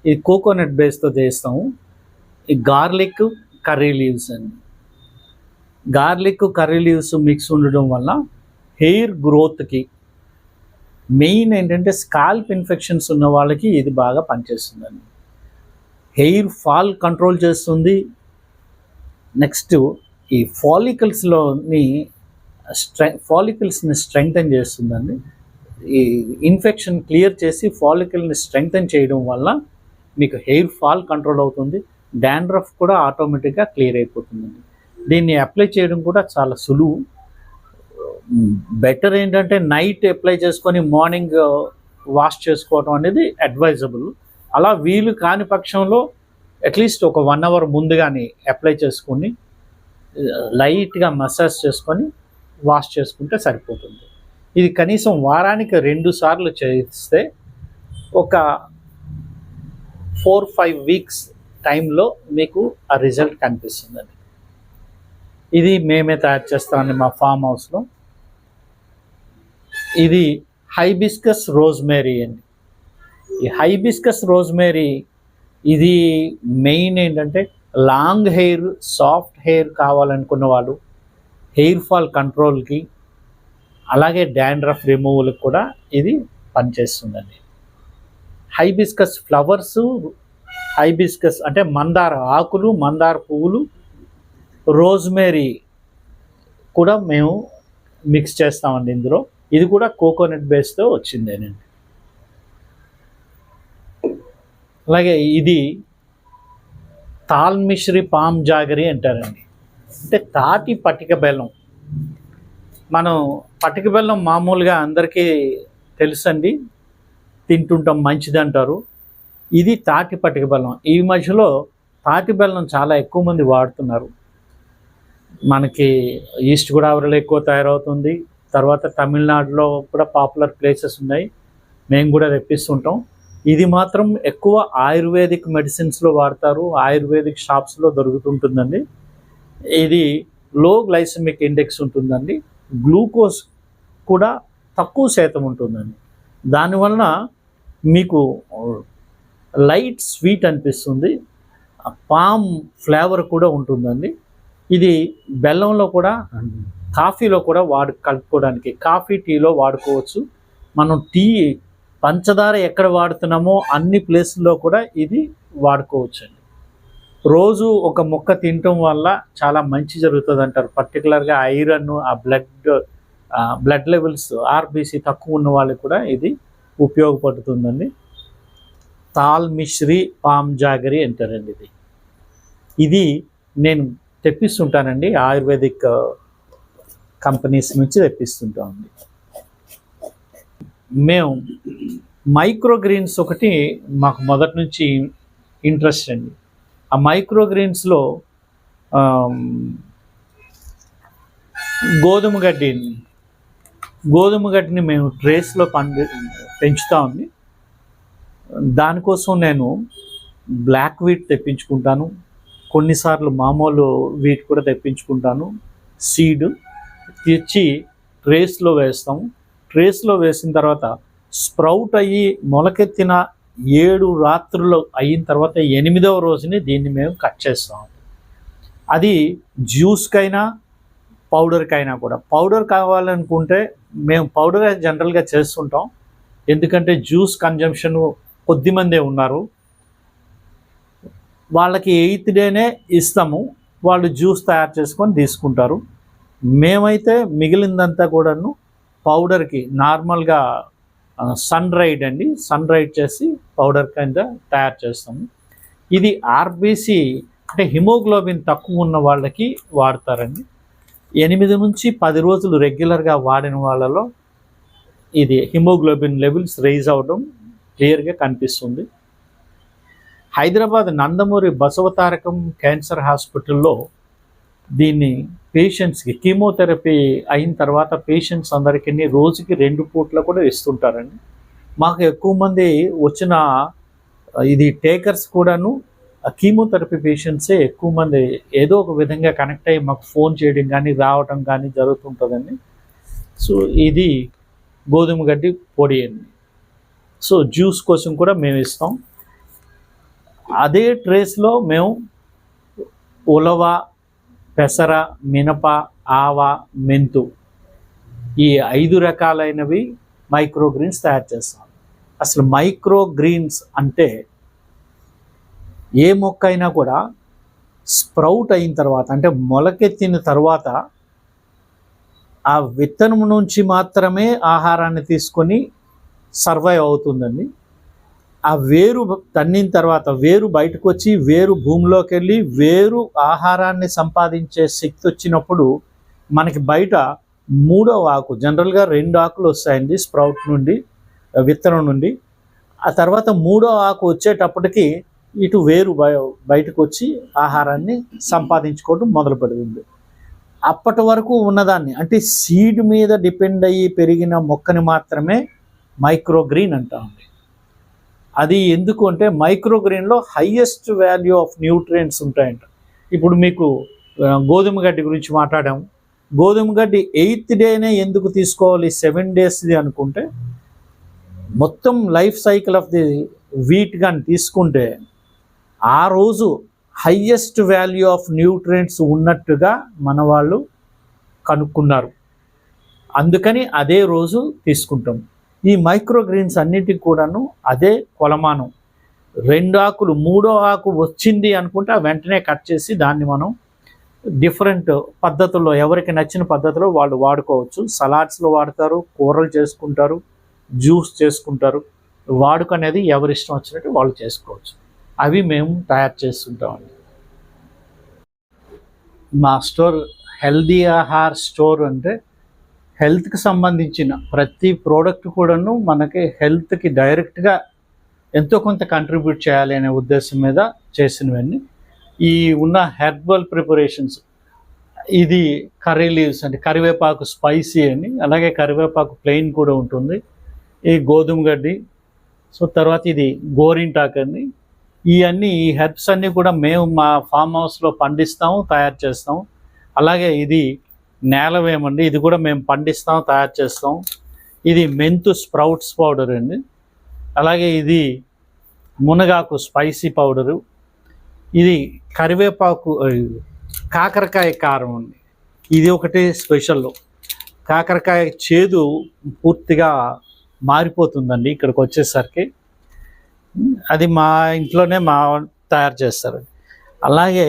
ఇది కోకోనట్ బేస్తో చేస్తాము. ఈ గార్లిక్ కర్రీ లీవ్స్ అండి. గార్లిక్ కర్రీ లీవ్స్ మిక్స్ ఉండడం వల్ల హెయిర్ గ్రోత్కి మెయిన్ ఏంటంటే స్కాల్ప్ ఇన్ఫెక్షన్స్ ఉన్న వాళ్ళకి ఇది బాగా పనిచేస్తుందండి. హెయిర్ ఫాల్ కంట్రోల్ చేస్తుంది. నెక్స్ట్ ఈ ఫాలికల్స్ని స్ట్రెంగ్తన్ చేస్తుందండి. ఈ ఇన్ఫెక్షన్ క్లియర్ చేసి ఫాలికల్ని స్ట్రెంగ్తన్ చేయడం వల్ల మీకు హెయిర్ ఫాల్ కంట్రోల్ అవుతుంది. డాండ్రఫ్ కూడా ఆటోమేటిక్గా క్లియర్ అయిపోతుందండి. దీన్ని అప్లై చేయడం కూడా చాలా సులువు. బెటర్ ఏంటంటే నైట్ అప్లై చేసుకొని మార్నింగ్ వాష్ చేసుకోవడం అనేది అడ్వైజబుల్. అలా వీలు కాని పక్షంలో అట్లీస్ట్ ఒక 1 hour ముందుగానే అప్లై చేసుకొని లైట్గా మసాజ్ చేసుకొని వాష్ చేసుకుంటే సరిపోతుంది. ఇది కనీసం వారానికి 2 సార్లు చేస్తే ఒక 4-5 వీక్స్ టైంలో మీకు ఆ రిజల్ట్ కనిపిస్తుందండి. ఇది మేమే తయారు చేస్తామండి మా ఫామ్ హౌస్లో. ఇది హైబిస్కస్ రోజ్మేరీ అండి. ఈ హైబిస్కస్ రోజ్మేరీ ఇది మెయిన్ ఏంటంటే లాంగ్ హెయిర్, సాఫ్ట్ హెయిర్ కావాలనుకున్న వాళ్ళు, హెయిర్ ఫాల్ కంట్రోల్కి, అలాగే డాండ్రఫ్ రిమూవల్కి కూడా ఇది పనిచేస్తుందండి. హైబిస్కస్ ఫ్లవర్స్, హైబిస్కస్ అంటే మందార ఆకులు, మందార పువ్వులు, రోజ్మేరీ కూడా మేము మిక్స్ చేస్తామండి ఇందులో. ఇది కూడా కోకోనట్ బేస్తో వచ్చిందేనండి. అలాగే ఇది తాల్ మిశ్రీ పామ్ జాగరీ అంటారండి. అంటే తాటి పటిక బెల్లం. మనం పటిక బెల్లం మామూలుగా అందరికీ తెలుసండి, తింటుంటాం, మంచిది అంటారు. ఇది తాటి పటిక బెల్లం. ఈ మధ్యలో తాటి బెల్లం చాలా ఎక్కువ మంది వాడుతున్నారు. మనకి ఈస్ట్ గోదావరిలో ఎక్కువ తయారవుతుంది. తర్వాత తమిళనాడులో కూడా పాపులర్ ప్లేసెస్ ఉన్నాయి, మేము కూడా తెప్పిస్తుంటాం. ఇది మాత్రం ఎక్కువ ఆయుర్వేదిక్ మెడిసిన్స్లో వాడతారు, ఆయుర్వేదిక్ షాప్స్లో దొరుకుతుంటుందండి. ఇది లో గ్లైసెమిక్ ఇండెక్స్ ఉంటుందండి. గ్లూకోజ్ కూడా తక్కువ శాతం ఉంటుందండి. దానివలన మీకు లైట్ స్వీట్ అనిపిస్తుంది. పామ్ ఫ్లేవర్ కూడా ఉంటుందండి. ఇది బెల్లంలో కూడా, కాఫీలో కూడా కలుపుకోవడానికి, కాఫీ టీలో వాడుకోవచ్చు. మనం టీ పంచదార ఎక్కడ వాడుతున్నామో అన్ని ప్లేసుల్లో కూడా ఇది వాడుకోవచ్చు అండి. రోజు ఒక ముక్క తినటం వల్ల చాలా మంచి జరుగుతుంది అంటారు. పర్టికులర్గా ఐరన్, ఆ బ్లడ్ లెవెల్స్, ఆర్బీసీ తక్కువ ఉన్న వాళ్ళకి కూడా ఇది ఉపయోగపడుతుందండి. తాల్ మిశ్రీ పామ్ జాగరీ అంటారండి. ఇది నేను తెప్పిస్తుంటానండి, ఆయుర్వేదిక్ కంపెనీస్ నుంచి తెప్పిస్తుంటామండి. మేము మైక్రోగ్రీన్స్ ఒకటి మాకు మొదటి నుంచి ఇంట్రెస్ట్ అండి. ఆ మైక్రోగ్రీన్స్లో గోధుమ గడ్డిని మేము ట్రేస్లో పెంచుతామండి. దానికోసం నేను బ్లాక్ వీట్ తెప్పించుకుంటాను, కొన్నిసార్లు మామూలు వీట్ కూడా తెప్పించుకుంటాను. సీడ్ తెచ్చి ట్రేస్లో వేస్తాము. ట్రేస్లో వేసిన తర్వాత స్ప్రౌట్ అయ్యి మొలకెత్తిన 7 రాత్రులు అయిన తర్వాత 8వ రోజుని దీన్ని మేము కట్ చేస్తాం. అది జ్యూస్కైనా పౌడర్కైనా కూడా. పౌడర్ కావాలనుకుంటే మేము పౌడర్ జనరల్గా చేస్తుంటాం, ఎందుకంటే జ్యూస్ కన్జంప్షన్ కొద్దిమందే ఉన్నారు. వాళ్ళకి 8th డేనే ఇస్తాము, వాళ్ళు జ్యూస్ తయారు చేసుకొని తీసుకుంటారు. మేమైతే మిగిలిందంతా కూడాను పౌడర్కి నార్మల్గా సన్ డ్రైడ్ చేసి పౌడర్ కింద తయారు చేస్తాము. ఇది ఆర్బీసీ అంటే హిమోగ్లోబిన్ తక్కువ ఉన్న వాళ్ళకి వాడతారండి. 8 నుంచి 10 రోజులు రెగ్యులర్గా వాడిన వాళ్ళలో ఇది హిమోగ్లోబిన్ లెవెల్స్ రైజ్ అవ్వడం క్లియర్గా కనిపిస్తుంది. హైదరాబాద్ నందమూరి బసవతారకం క్యాన్సర్ హాస్పిటల్లో దీన్ని పేషెంట్స్కి కీమోథెరపీ అయిన తర్వాత పేషెంట్స్ అందరికీ రోజుకి 2 పూట్ల కూడా ఇస్తుంటారండి. మాకు ఎక్కువ మంది వచ్చిన ఇది టేకర్స్ కూడాను కీమోథెరపీ పేషెంట్సే ఎక్కువ మంది ఏదో ఒక విధంగా కనెక్ట్ అయ్యి మాకు ఫోన్ చేయడం కానీ రావడం కానీ జరుగుతుంటుందండి. సో ఇది గోధుమ గడ్డి పొడి అండి. సో జ్యూస్ కోసం కూడా మేము ఇస్తాం. అదే ట్రేస్లో మేము ఉలవ, పెసర, మినప, ఆవ, మెంతు ఈ 5 రకాలైనవి మైక్రోగ్రీన్స్ తయారు చేస్తాం. అసలు మైక్రోగ్రీన్స్ అంటే ఏ మొక్క అయినా కూడా స్ప్రౌట్ అయిన తర్వాత అంటే మొలకెత్తిన తర్వాత ఆ విత్తనం నుంచి మాత్రమే ఆహారాన్ని తీసుకొని సర్వైవ్ అవుతుందండి. ఆ వేరు తన్నిన తర్వాత వేరు బయటకు వచ్చి వేరు భూమిలోకి వెళ్ళి వేరు ఆహారాన్ని సంపాదించే శక్తి వచ్చినప్పుడు మనకి బయట 3వ ఆకు, జనరల్గా 2 ఆకులు వస్తాయండి స్ప్రౌట్ నుండి, విత్తనం నుండి. ఆ తర్వాత 3వ ఆకు వచ్చేటప్పటికి ఇటు వేరు బయటకు వచ్చి ఆహారాన్ని సంపాదించుకోవడం మొదలు పెడుతుంది. అప్పటి వరకు ఉన్నదాన్ని అంటే సీడ్ మీద డిపెండ్ అయ్యి పెరిగిన మొక్కని మాత్రమే మైక్రోగ్రీన్ అంటామండి. అది ఎందుకు అంటే మైక్రోగ్రీన్లో హైయెస్ట్ వాల్యూ ఆఫ్ న్యూట్రియంట్స్ ఉంటాయంట. ఇప్పుడు మీకు గోధుమ గడ్డి గురించి మాట్లాడాము. గోధుమ గడ్డి 8th డేనే ఎందుకు తీసుకోవాలి, 7 డేస్ది అనుకుంటే మొత్తం life cycle of the wheat కానీ తీసుకుంటే ఆ రోజు హైయెస్ట్ వాల్యూ ఆఫ్ న్యూట్రియంట్స్ ఉన్నట్టుగా మన వాళ్ళు కనుక్కున్నారు. అందుకని అదే రోజు తీసుకుంటాం. ఈ మైక్రోగ్రీన్స్ అన్నిటికి కూడాను అదే కొలమానం. 2 ఆకులు 3వ ఆకు వచ్చింది అనుకుంటే వెంటనే కట్ చేసి దాన్ని మనం డిఫరెంట్ పద్ధతుల్లో ఎవరికి నచ్చిన పద్ధతిలో వాళ్ళు వాడుకోవచ్చు. సలాడ్స్లో వాడతారు, కూరలు చేసుకుంటారు, జ్యూస్ చేసుకుంటారు. వాడుక అనేది ఎవరిష్టం వచ్చినట్టు వాళ్ళు చేసుకోవచ్చు. అవి మేము తయారు చేస్తుంటామండి. మా స్టోర్ హెల్దీ ఆహార్ స్టోర్ అంటే హెల్త్కి సంబంధించిన ప్రతి ప్రోడక్ట్ కూడాను మనకి హెల్త్కి డైరెక్ట్గా ఎంతో కొంత కంట్రిబ్యూట్ చేయాలి అనే ఉద్దేశం మీద చేసినవన్నీ. ఈ ఉన్న హెర్బల్ ప్రిపరేషన్స్, ఇది కర్రీ లీవ్స్ అంటే కరివేపాకు స్పైసీ అని, అలాగే కరివేపాకు ప్లెయిన్ కూడా ఉంటుంది. ఈ గోధుమ గడ్డి, సో తర్వాత ఇది గోరింటాకు అండి. ఈ హెర్బ్స్ అన్నీ కూడా మేము మా ఫామ్ హౌస్లో పండిస్తాము, తయారు చేస్తాము. అలాగే ఇది నేలవేమండి, ఇది కూడా మేము పండిస్తాం, తయారు చేస్తాం. ఇది మెంతు స్ప్రౌట్స్ పౌడర్ అండి. అలాగే ఇది మునగాకు స్పైసీ పౌడరు. ఇది కరివేపాకు కాకరకాయ కారం అండి. ఇది ఒకటి స్పెషల్. కాకరకాయ చేదు పూర్తిగా మారిపోతుందండి ఇక్కడికి వచ్చేసరికి. అది మా ఇంట్లోనే తయారు చేస్తారు. అలాగే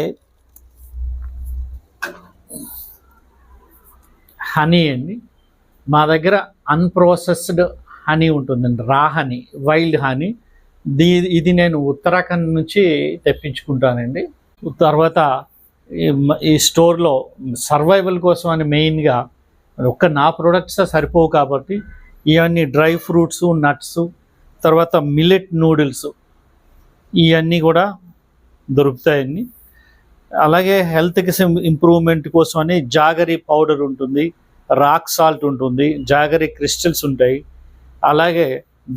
హనీ అండి, మా దగ్గర అన్ప్రాసెస్డ్ హనీ ఉంటుందండి, రా హనీ, వైల్డ్ హనీ. ఇది నేను ఉత్తరాఖండ్ నుంచి తెప్పించుకుంటానండి. తర్వాత ఈ స్టోర్లో సర్వైవల్ కోసం అని మెయిన్గా నా ప్రొడక్ట్స్ సరిపోవు కాబట్టి ఇవన్నీ డ్రై ఫ్రూట్స్, నట్స్, తర్వాత మిల్లెట్ నూడిల్స్ ఇవన్నీ కూడా దొరుకుతాయండి. అలాగే హెల్త్కి ఇంప్రూవ్మెంట్ కోసం అని జాగరీ పౌడర్ ఉంటుంది, రాక్ సాల్ట్ ఉంటుంది, జాగరీ క్రిస్టల్స్ ఉంటాయి. అలాగే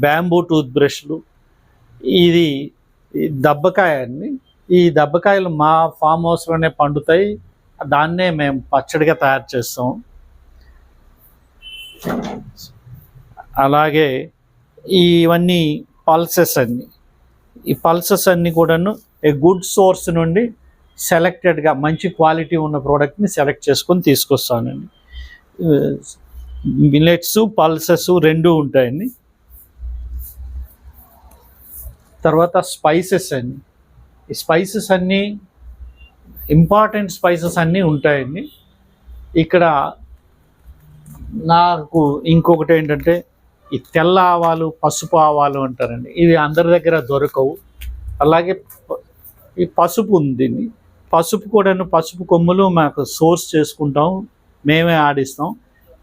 బ్యాంబూ టూత్ బ్రష్లు. ఇది దబ్బకాయ అండి. ఈ దబ్బకాయలు మా ఫామ్ హౌస్లోనే పండుతాయి, దాన్నే మేము పచ్చడిగా తయారు చేస్తాం. అలాగే ఇవన్నీ పల్సెస్ అన్నీ. ఈ పల్సెస్ అన్నీ కూడాను ఏ గుడ్ సోర్స్ నుండి సెలెక్టెడ్గా మంచి క్వాలిటీ ఉన్న ప్రోడక్ట్ని సెలెక్ట్ చేసుకొని తీసుకొస్తానండి. మిల్లెట్స్, పల్సెస్ 2 ఉంటాయండి. తర్వాత స్పైసెస్ అండి. ఈ స్పైసెస్ అన్నీ ఇంపార్టెంట్ స్పైసెస్ అన్నీ ఉంటాయండి. ఇక్కడ నాకు ఇంకొకటి ఏంటంటే ఈ తెల్ల ఆవాలు, పసుపు ఆవాలు అంటారండి. ఇవి అందరి దగ్గర దొరకవు. అలాగే ఈ పసుపు ఉంది, పసుపు కూడాను, పసుపు కొమ్ములు మాకు సోర్స్ చేసుకుంటాం, మేమే ఆడిస్తాం.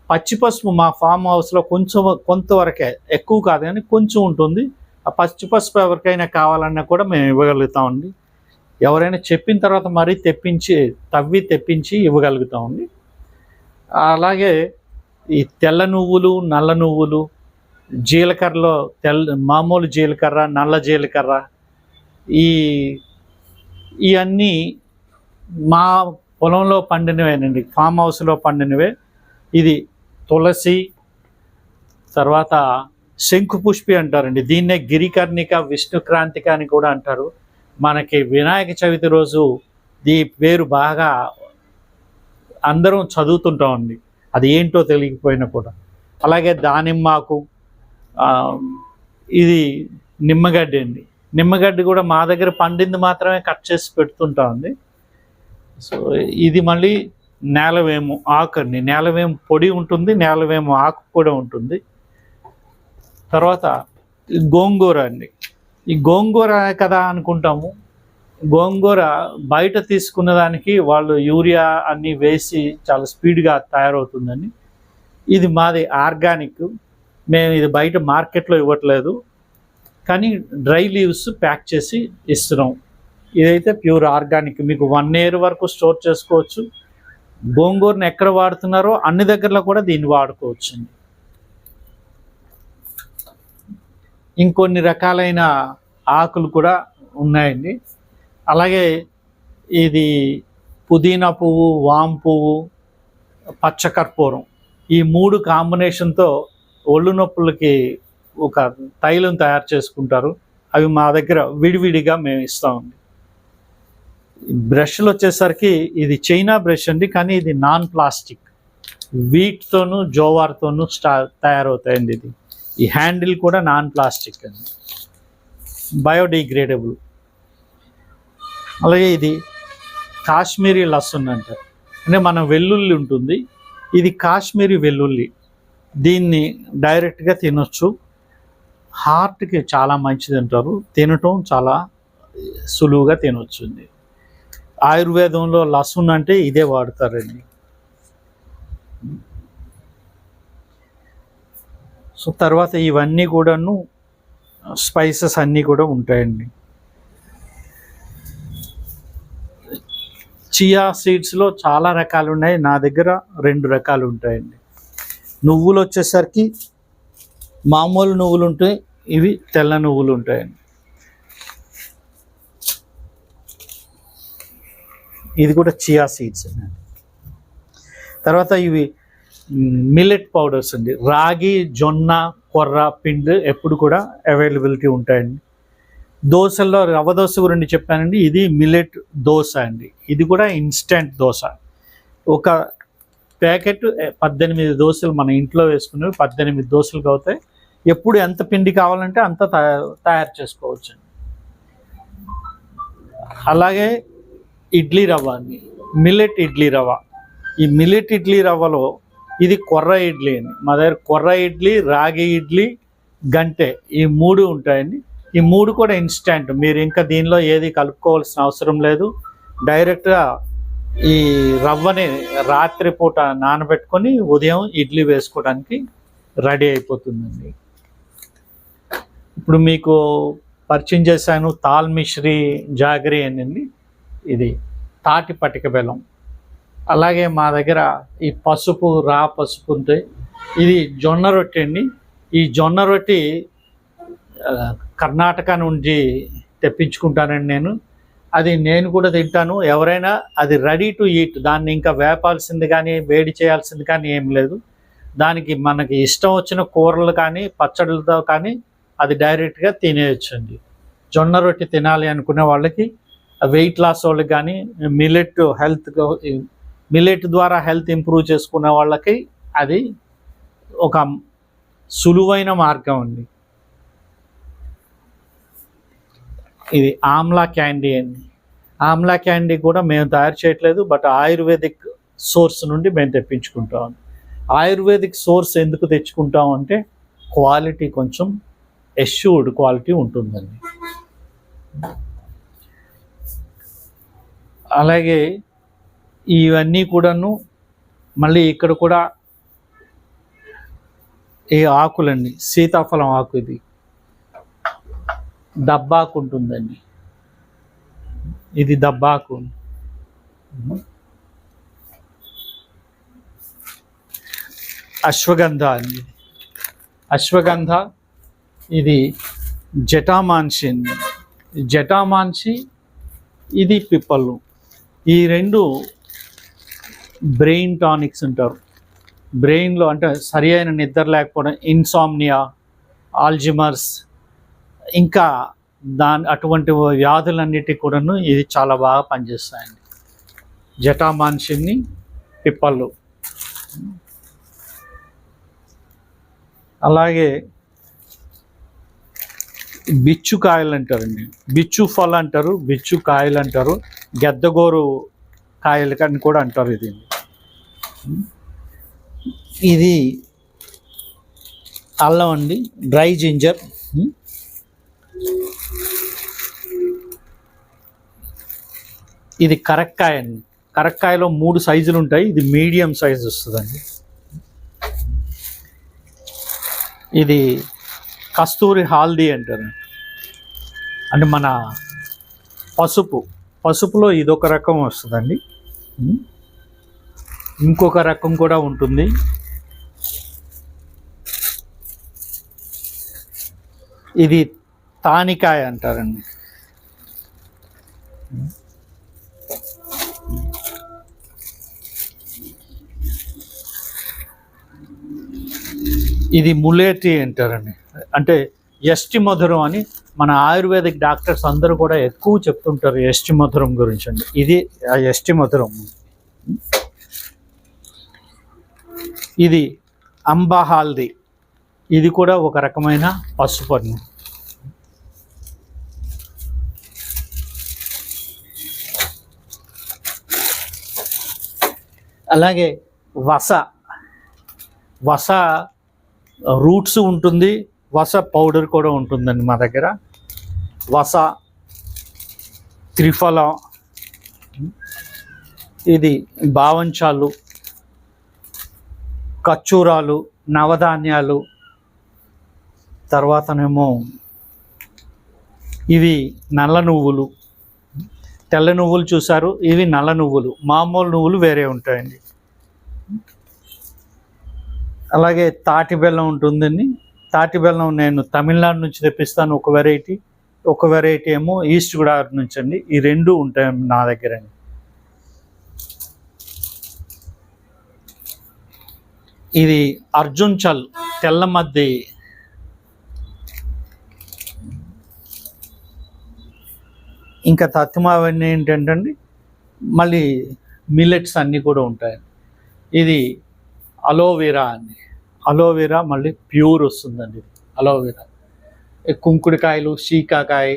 పచ్చి పసుపు మా ఫామ్ హౌస్లో కొంతవరకే, ఎక్కువ కాదు కానీ కొంచెం ఉంటుంది. ఆ పచ్చి పసుపు ఎవరికైనా కావాలన్నా కూడా మేము ఇవ్వగలుగుతామండి. ఎవరైనా చెప్పిన తర్వాత మరీ తెప్పించి ఇవ్వగలుగుతామండి. అలాగే ఈ తెల్ల నువ్వులు, నల్ల నువ్వులు, జీలకర్రలో మామూలు జీలకర్ర, నల్ల జీలకర్ర, ఇవన్నీ మా పొలంలో పండినవేనండి, ఫామ్ హౌస్లో పండినవే. ఇది తులసి, తర్వాత శంకుపుష్పి అంటారండి, దీన్నే గిరికర్ణిక, విష్ణుక్రాంతిక అని కూడా అంటారు. మనకి వినాయక చవితి రోజు ఈ పేరు బాగా అందరం చదువుతుంటామండి, అది ఏంటో తెలియకపోయినా కూడా. అలాగే దానిమ్మాకు, ఇది నిమ్మగడ్డి అండి. నిమ్మగడ్డి కూడా మా దగ్గర పండింది మాత్రమే కట్ చేసి పెడుతుంటామండి. సో ఇది మళ్ళీ నేలవేము ఆకు అండి. నేలవేము పొడి ఉంటుంది, నేలవేము ఆకు కూడా ఉంటుంది. తర్వాత గోంగూర అండి. ఈ గోంగూర కదా అనుకుంటాము, గోంగూర బయట తీసుకున్న దానికి వాళ్ళు యూరియా అన్నీ వేసి చాలా స్పీడ్గా తయారవుతుందండి. ఇది మాది ఆర్గానిక్, మేము ఇది బయట మార్కెట్లో ఇవ్వట్లేదు, కానీ డ్రై లీవ్స్ ప్యాక్ చేసి ఇస్తున్నాం. ఇదైతే ప్యూర్ ఆర్గానిక్, మీకు 1 year వరకు స్టోర్ చేసుకోవచ్చు. గోంగూరను ఎక్కడ వాడుతున్నారో అన్ని దగ్గరలో కూడా దీన్ని వాడుకోవచ్చు. ఇంకొన్ని రకాలైన ఆకులు కూడా ఉన్నాయండి. అలాగే ఇది పుదీనా పువ్వు, వామ్ పువ్వు, పచ్చకర్పూరం, ఈ 3 కాంబినేషన్తో ఒళ్ళు నొప్పులకి ఒక తైలం తయారు చేసుకుంటారు. అవి మా దగ్గర విడివిడిగా మేము ఇస్తామండి. బ్రష్లు వచ్చేసరికి ఇది చైనా బ్రష్ అండి, కానీ ఇది నాన్ ప్లాస్టిక్, వీట్తోనూ జోవార్తోనూ తయారవుతాయండి. ఇది ఈ హ్యాండిల్ కూడా నాన్ ప్లాస్టిక్ అండి, బయోడిగ్రేడబుల్. అలాగే ఇది కాశ్మీరీ లస్సున్ అంటారు, అంటే మన వెల్లుల్లి ఉంటుంది, ఇది కాశ్మీరీ వెల్లుల్లి. దీన్ని డైరెక్ట్గా తినొచ్చు, హార్ట్కి చాలా మంచిది అంటారు, తినటం చాలా సులువుగా తినొచ్చు. ఆయుర్వేదంలో లస్సున్ అంటే ఇదే వాడతారండి. సో తర్వాత ఇవన్నీ కూడాను స్పైసెస్ అన్నీ కూడా ఉంటాయండి. చియా సీడ్స్లో చాలా రకాలు ఉన్నాయి, నా దగ్గర 2 రకాలు ఉంటాయండి. నువ్వులు వచ్చేసరికి మామూలు నువ్వులు ఉంటాయి, ఇవి తెల్ల నువ్వులు ఉంటాయండి. ఇది కూడా చియా సీడ్స్ అండి. తర్వాత ఇవి మిల్లెట్ పౌడర్స్ అండి, రాగి, జొన్న, కొర్ర పిండి ఎప్పుడు కూడా అవైలబిలిటీ ఉంటాయండి. దోశల్లో రవ్వ దోశ గురించి చెప్పానండి, ఇది మిల్లెట్ దోశ అండి. ఇది కూడా ఇన్స్టెంట్ దోశ. ఒక ప్యాకెట్ 18 దోశలు మన ఇంట్లో వేసుకునేవి 18 దోశలు అవుతాయి. ఎప్పుడు ఎంత పిండి కావాలంటే అంత తయారు చేసుకోవచ్చు. అలాగే ఇడ్లీ రవ్వ అండి, మిల్లెట్ ఇడ్లీ రవ్వ. ఈ మిల్లెట్ ఇడ్లీ రవ్వలో ఇది కొర్ర ఇడ్లీ అండి. మా దగ్గర కొర్ర ఇడ్లీ, రాగి ఇడ్లీ, గంటె, ఈ 3 ఉంటాయండి. ఈ 3 కూడా ఇన్స్టెంట్, మీరు ఇంకా దీనిలో ఏది కలుపుకోవాల్సిన అవసరం లేదు. డైరెక్ట్గా ఈ రవ్వని రాత్రిపూట నానబెట్టుకొని ఉదయం ఇడ్లీ వేసుకోవడానికి రెడీ అయిపోతుందండి. ఇప్పుడు మీకు పరిచయం చేశాను తాల్ మిశ్రీ జాగరీ అండి, ఇది తాటి పటిక బెల్లం. అలాగే మా దగ్గర ఈ పసుపు, రా పసుపు ఉంటాయి. ఇది జొన్న రొట్టె అండి. ఈ జొన్న రొట్టె కర్ణాటక నుండి తెప్పించుకుంటానండి నేను కూడా తింటాను. ఎవరైనా అది రెడీ టు ఈట్, దాన్ని ఇంకా వేపాల్సింది కానీ వేడి చేయాల్సింది కానీ ఏం లేదు. దానికి మనకి ఇష్టం వచ్చిన కూరలు కానీ పచ్చళ్ళతో కానీ అది డైరెక్ట్గా తినేయచ్చండి. జొన్న రొట్టె తినాలి అనుకునే వాళ్ళకి, వెయిట్ లాస్ వాళ్ళకి కానీ, మిల్లెట్ ద్వారా హెల్త్ ఇంప్రూవ్ చేసుకునే వాళ్ళకి అది ఒక సులువైన మార్గం అండి. ఇది ఆమ్లా క్యాండీ అండి. ఆమ్లా క్యాండీ కూడా మేము తయారు చేయట్లేదు, బట్ ఆయుర్వేదిక్ సోర్స్ నుండి మేము తెప్పించుకుంటాం. ఆయుర్వేదిక్ సోర్స్ ఎందుకు తెచ్చుకుంటాం అంటే క్వాలిటీ కొంచెం ఎష్యూర్డ్ క్వాలిటీ ఉంటుందండి. అలాగే ఇవన్నీ కూడాను మళ్ళీ ఇక్కడ కూడా ఈ ఆకులండి, సీతాఫలం ఆకు, ఇది దబ్బాకు ఉంటుందండి, ఇది దబ్బాకు. అశ్వగంధ అండి, అశ్వగంధ, ఇది జటామాంసి అండి, జటామాంసి, ఇది పిప్పళ్ళు. ఈ రెండు బ్రెయిన్ టానిక్స్ అంటారు. బ్రెయిన్లో అంటే సరి అయిన నిద్ర లేకపోవడం, ఇన్సామ్నియా, ఆల్జిమర్స్, ఇంకా అటువంటి వ్యాధులన్నిటికీ కూడాను ఇది చాలా బాగా పనిచేస్తాయండి. జటామాంసిని, పిప్పళ్ళు. అలాగే బిచ్చు కాయలు అంటారండి, బిచ్చు ఫల్ అంటారు, బిచ్చు కాయలు అంటారు, గెద్దగోరు కాయలు అని కూడా అంటారు. ఇది అల్లం అండి, డ్రై జింజర్. ఇది కరక్కాయ అండి, కరక్కాయలో 3 సైజులు ఉంటాయి, ఇది మీడియం సైజు వస్తుందండి. ఇది కస్తూరి హాల్దీ అంటారు, అంటే మన పసుపులో ఇదొక రకం వస్తుందండి. ఇంకొక రకం కూడా ఉంటుంది. ఇది తానికాయ అంటారండి. ఇది ములేటి అంటారండి, అంటే ఎస్టి మధురం అని మన ఆయుర్వేదిక్ డాక్టర్స్ అందరూ కూడా ఎక్కువ చెప్తుంటారు ఎస్టి మధురం గురించి అండి. ఇది ఆ ఎస్టి మధురం. ఇది అంబా హాల్దీ, ఇది కూడా ఒక రకమైన పసుపు అండి. అలాగే వస రూట్స్ ఉంటుంది, వస పౌడర్ కూడా ఉంటుందండి మా దగ్గర. వస, త్రిఫల, ఇది బావంచాలు, ఖర్జూరాలు, నవధాన్యాలు, తర్వాతనేమో ఇవి నల్ల నువ్వులు, తెల్ల నువ్వులు చూసారు, ఇవి నల్ల నువ్వులు, మామూలు నువ్వులు వేరే ఉంటాయండి. అలాగే తాటి బెల్లం ఉంటుందండి, తాటి బెల్లం నేను తమిళనాడు నుంచి తెప్పిస్తాను ఒక వెరైటీ ఏమో ఈస్ట్ గోదావరి నుంచి అండి. ఈ 2 ఉంటాయి నా దగ్గర అండి. ఇది అర్జున్ చల్, తెల్ల మద్ది. ఇంకా తత్తిమావన్నీ ఏంటంటే మళ్ళీ మిల్లెట్స్ అన్నీ కూడా ఉంటాయి. ఇది అలోవెరా అండి, అలోవెరా మళ్ళీ ప్యూర్ వస్తుందండి అలోవెరా. కుంకుడికాయలు, శీకాకాయ,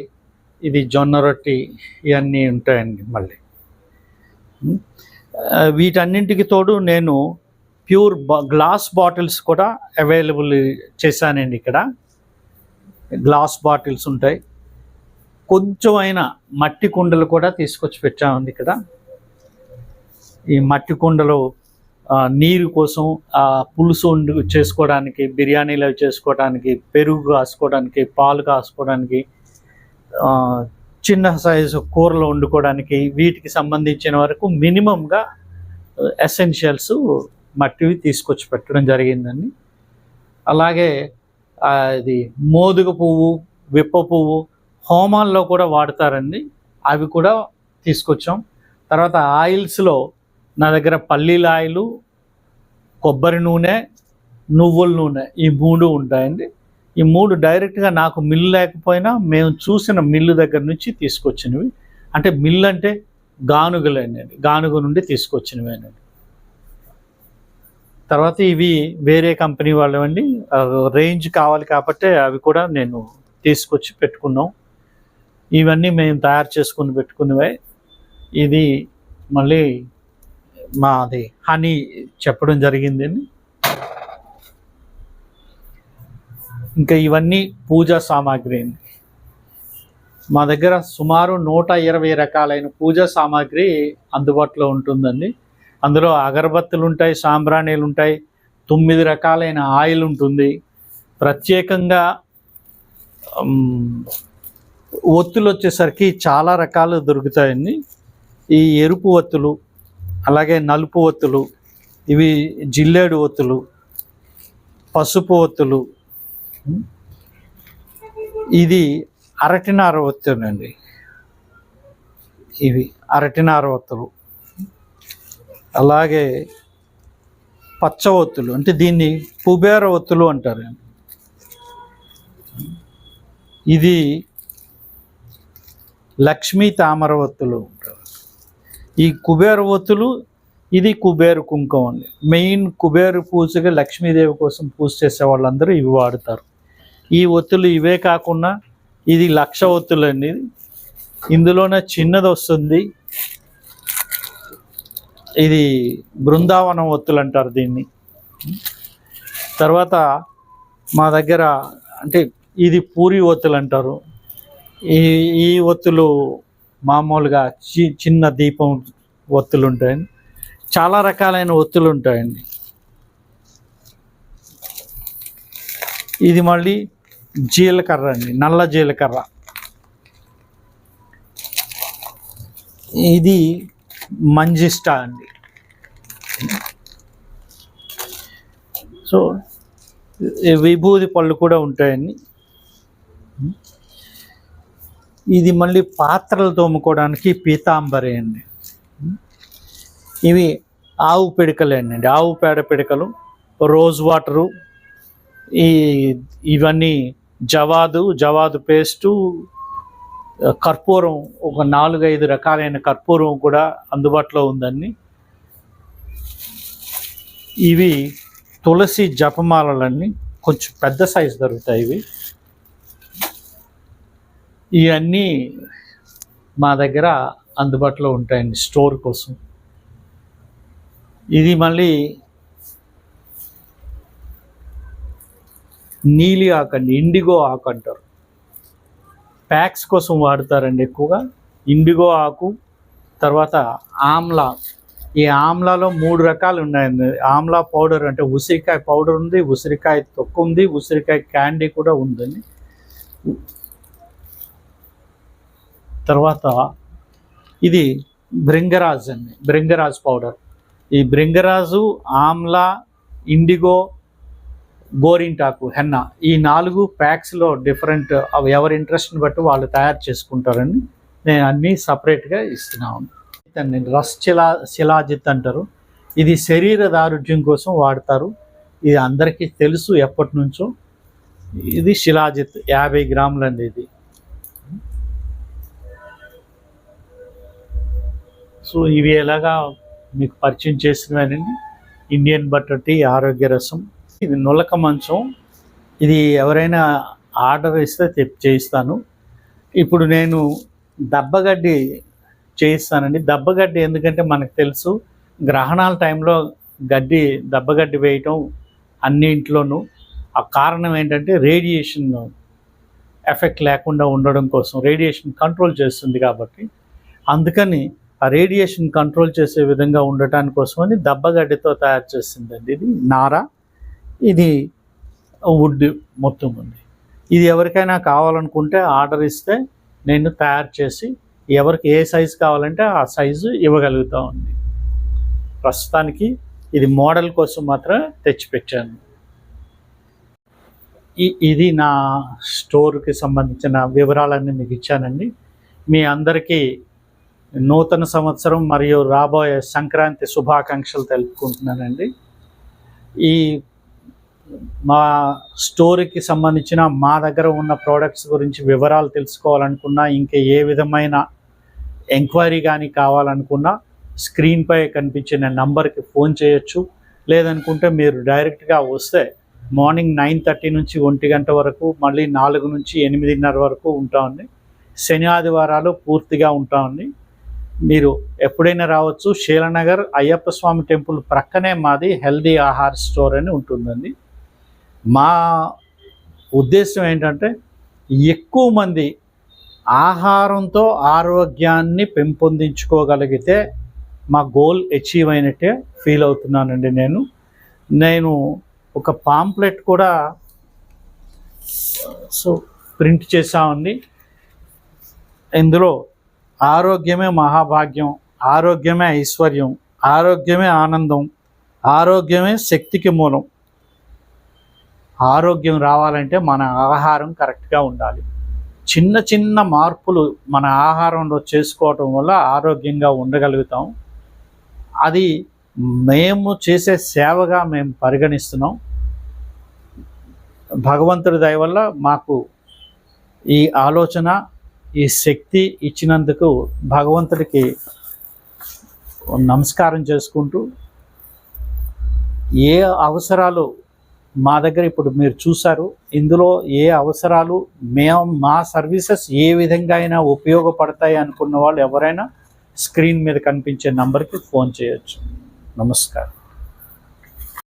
ఇది జొన్న రొట్టి, ఇవన్నీ ఉంటాయండి. మళ్ళీ వీటన్నింటికి తోడు నేను ప్యూర్ గ్లాస్ బాటిల్స్ కూడా అవైలబుల్ చేశానండి. ఇక్కడ గ్లాస్ బాటిల్స్ ఉంటాయి, కొంచెం అయినా మట్టి కుండలు కూడా తీసుకొచ్చి పెట్టామండి ఇక్కడ. ఈ మట్టి కుండలు నీరు కోసం, పులుసు చేసుకోవడానికి, బిర్యానీలు చేసుకోవడానికి, పెరుగు కాసుకోవడానికి, పాలు కాసుకోవడానికి, చిన్న సైజు కూరలు వండుకోవడానికి, వీటికి సంబంధించిన వరకు మినిమంగా ఎసెన్షియల్స్ మట్టివి తీసుకొచ్చి పెట్టడం జరిగిందండి. అలాగే ఇది మోదుగ పువ్వు, విప్ప పువ్వు హోమాల్లో కూడా వాడతారండి, అవి కూడా తీసుకొచ్చాం. తర్వాత ఆయిల్స్లో నా దగ్గర పల్లీల ఆయిలు, కొబ్బరి నూనె, నువ్వుల నూనె, ఈ 3 ఉంటాయండి. ఈ 3 డైరెక్ట్గా నాకు మిల్లు లేకపోయినా మేము చూసిన మిల్లు దగ్గర నుంచి తీసుకొచ్చినవి. అంటే మిల్లు అంటే గానుగలేనండి, గానుగ నుండి తీసుకొచ్చినవేనండి. తర్వాత ఇవి వేరే కంపెనీ వాళ్ళవండి, రేంజ్ కావాలి కాబట్టి అవి కూడా నేను తీసుకొచ్చి పెట్టుకున్నాం. ఇవన్నీ మేము తయారు చేసుకుని పెట్టుకునేవే. ఇది మళ్ళీ మాది హనీ చెప్పడం జరిగిందండి. ఇంకా ఇవన్నీ పూజా సామాగ్రి అండి. మా దగ్గర సుమారు 120 రకాలైన పూజా సామాగ్రి అందుబాటులో ఉంటుందండి. అందులో అగరబత్తులు ఉంటాయి, సాంబ్రాణీలు ఉంటాయి, 9 రకాలైన ఆయిల్ ఉంటుంది. ప్రత్యేకంగా ఒత్తులు వచ్చేసరికి చాలా రకాలు దొరుకుతాయండి. ఈ ఎరుపు ఒత్తులు, అలాగే నలుపు ఒత్తులు, ఇవి జిల్లేడు ఒత్తులు, పసుపు ఒత్తులు, ఇది అరటినార ఒత్తులండి. ఇవి అరటినార ఒత్తులు, అలాగే పచ్చ ఒత్తులు, అంటే దీన్ని కుబేర ఒత్తులు అంటారు. ఇది లక్ష్మీ తామర ఒత్తులు ఉంటారు. ఈ కుబేర ఒత్తులు, ఇది కుబేర కుంకుమ అండి. మెయిన్ కుబేర పూజగా లక్ష్మీదేవి కోసం పూజ చేసే వాళ్ళందరూ ఇవి వాడతారు. ఈ ఒత్తులు ఇవే కాకుండా ఇది 1,00,000 ఒత్తులు అండి. ఇందులోనే చిన్నది వస్తుంది, ఇది బృందావనం ఒత్తులు అంటారు దీన్ని. తర్వాత మా దగ్గర అంటే ఇది పూరి ఒత్తులు అంటారు. ఈ ఒత్తులు మామూలుగా చిన్న దీపం ఒత్తులు ఉంటాయండి. చాలా రకాలైన ఒత్తులు ఉంటాయండి. ఇది మళ్ళీ జీలకర్ర అండి, నల్ల జీలకర్ర. ఇది మంజిష్టా అండి. సో విభూది పళ్ళు కూడా ఉంటాయండి. ఇది మళ్ళీ పాత్రలు తోముకోవడానికి పీతాంబరి అండి. ఇవి ఆవు పిడకలే అండి, ఆవు పేడ పిడకలు, రోజ్ వాటరు, ఇవన్నీ జవాదు పేస్టు, కర్పూరం, ఒక 4-5 రకాలైన కర్పూరం కూడా అందుబాటులో ఉందండి. ఇవి తులసి జపమాలలన్నీ కొంచెం పెద్ద సైజు దొరుకుతాయి. ఇవన్నీ మా దగ్గర అందుబాటులో ఉంటాయండి స్టోర్ కోసం. ఇది మళ్ళీ నీలి ఆకు అండి, ఇండిగో ఆకు అంటారు. ప్యాక్స్ కోసం వాడతారండి ఎక్కువగా ఇండిగో ఆకు. తర్వాత ఆమ్లా, ఈ ఆమ్లాలో 3 రకాలు ఉన్నాయండి. ఆమ్లా పౌడర్ అంటే ఉసిరికాయ పౌడర్ ఉంది, ఉసిరికాయ తొక్కు ఉంది, ఉసిరికాయ క్యాండీ కూడా ఉందండి. తర్వాత ఇది భృంగరాజ్ అండి, భృంగరాజ్ పౌడర్. ఈ భృంగరాజు, ఆమ్లా, ఇండిగో, గోరింటాకు, హెన్నా, ఈ 4 ప్యాక్స్లో డిఫరెంట్, అవి ఎవరి ఇంట్రెస్ట్ని బట్టి వాళ్ళు తయారు చేసుకుంటారండి. నేను అన్నీ సపరేట్గా ఇస్తున్నాను. శిలాజిత్ అంటారు. ఇది శరీర దారుఢ్యం కోసం వాడతారు. ఇది అందరికీ తెలుసు ఎప్పటి నుంచో. ఇది శిలాజిత్ 50 గ్రాములు అండి. ఇది సో ఇవి ఎలాగా మీకు పరిచయం చేసినవేనండి. ఇండియన్ బటర్ టీ, ఆరోగ్య రసం, ఇది నులక మంచం. ఇది ఎవరైనా ఆర్డర్ ఇస్తే చేయిస్తాను. ఇప్పుడు నేను దబ్బగడ్డి చేయిస్తానండి. దబ్బగడ్డి ఎందుకంటే మనకు తెలుసు గ్రహణాల టైంలో దబ్బగడ్డి వేయటం అన్ని ఇంట్లోనూ. ఆ కారణం ఏంటంటే రేడియేషన్ ఎఫెక్ట్ లేకుండా ఉండడం కోసం, రేడియేషన్ కంట్రోల్ చేస్తుంది కాబట్టి. అందుకని ఆ రేడియేషన్ కంట్రోల్ చేసే విధంగా ఉండటానికి కోసమని దబ్బగడ్డితో తయారు చేసిందండి. ఇది నార, ఇది వుడ్ మొత్తం ఉంది. ఇది ఎవరికైనా కావాలనుకుంటే ఆర్డర్ ఇస్తే నేను తయారు చేసి ఎవరికి ఏ సైజు కావాలంటే ఆ సైజు ఇవ్వగలుగుతామండి. ప్రస్తుతానికి ఇది మోడల్ కోసం మాత్రమే తెచ్చిపెట్టాను. ఇది నా స్టోర్కి సంబంధించిన వివరాలన్నీ మీకు ఇచ్చానండి. మీ అందరికీ నూతన సంవత్సరం మరియు రాబోయే సంక్రాంతి శుభాకాంక్షలు తెలుపుకుంటున్నానండి. ఈ మా స్టోర్కి సంబంధించిన మా దగ్గర ఉన్న ప్రోడక్ట్స్ గురించి వివరాలు తెలుసుకోవాలనుకున్నా, ఇంకా ఏ విధమైన ఎంక్వైరీ కానీ కావాలనుకున్నా స్క్రీన్పై కనిపించిన నంబర్కి ఫోన్ చేయొచ్చు. లేదనుకుంటే మీరు డైరెక్ట్గా వస్తే మార్నింగ్ 9:30 నుంచి 1 గంట వరకు, మళ్ళీ 4 నుంచి 8:30 వరకు ఉంటామండి. శని ఆదివారాలు పూర్తిగా ఉంటామండి. మీరు ఎప్పుడైనా రావచ్చు. శీలనగర్ అయ్యప్ప స్వామి టెంపుల్ ప్రక్కనే మాది హెల్దీ ఆహార్ స్టోర్ అని ఉంటుందండి. మా ఉద్దేశం ఏంటంటే ఎక్కువ మంది ఆహారంతో ఆరోగ్యాన్ని పెంపొందించుకోగలిగితే మా గోల్ అచీవ్ అయినట్టే ఫీల్ అవుతున్నానండి. నేను ఒక పాంప్లెట్ కూడా ప్రింట్ చేశామండి. ఇందులో ఆరోగ్యమే మహాభాగ్యం, ఆరోగ్యమే ఐశ్వర్యం, ఆరోగ్యమే ఆనందం, ఆరోగ్యమే శక్తికి మూలం. ఆరోగ్యం రావాలంటే మన ఆహారం కరెక్ట్గా ఉండాలి. చిన్న చిన్న మార్పులు మన ఆహారంలో చేసుకోవటం వల్ల ఆరోగ్యంగా ఉండగలుగుతాం. అది మేము చేసే సేవగా మేము పరిగణిస్తున్నాం. భగవంతుడి దయ వల్ల మాకు ఈ ఆలోచన, ఈ శక్తి ఇచ్చినందుకు భగవంతుడికి నమస్కారం చేసుకుంటూ, ఏ అవసరాలు మా దగ్గర ఇప్పుడు మీరు చూసారు, ఇందులో ఏ అవసరాలు మా సర్వీసెస్ ఏ విధంగా అయినా ఉపయోగపడతాయి అనుకున్న వాళ్ళు ఎవరైనా స్క్రీన్ మీద కనిపించే నంబర్కి ఫోన్ చేయొచ్చు. నమస్కారం.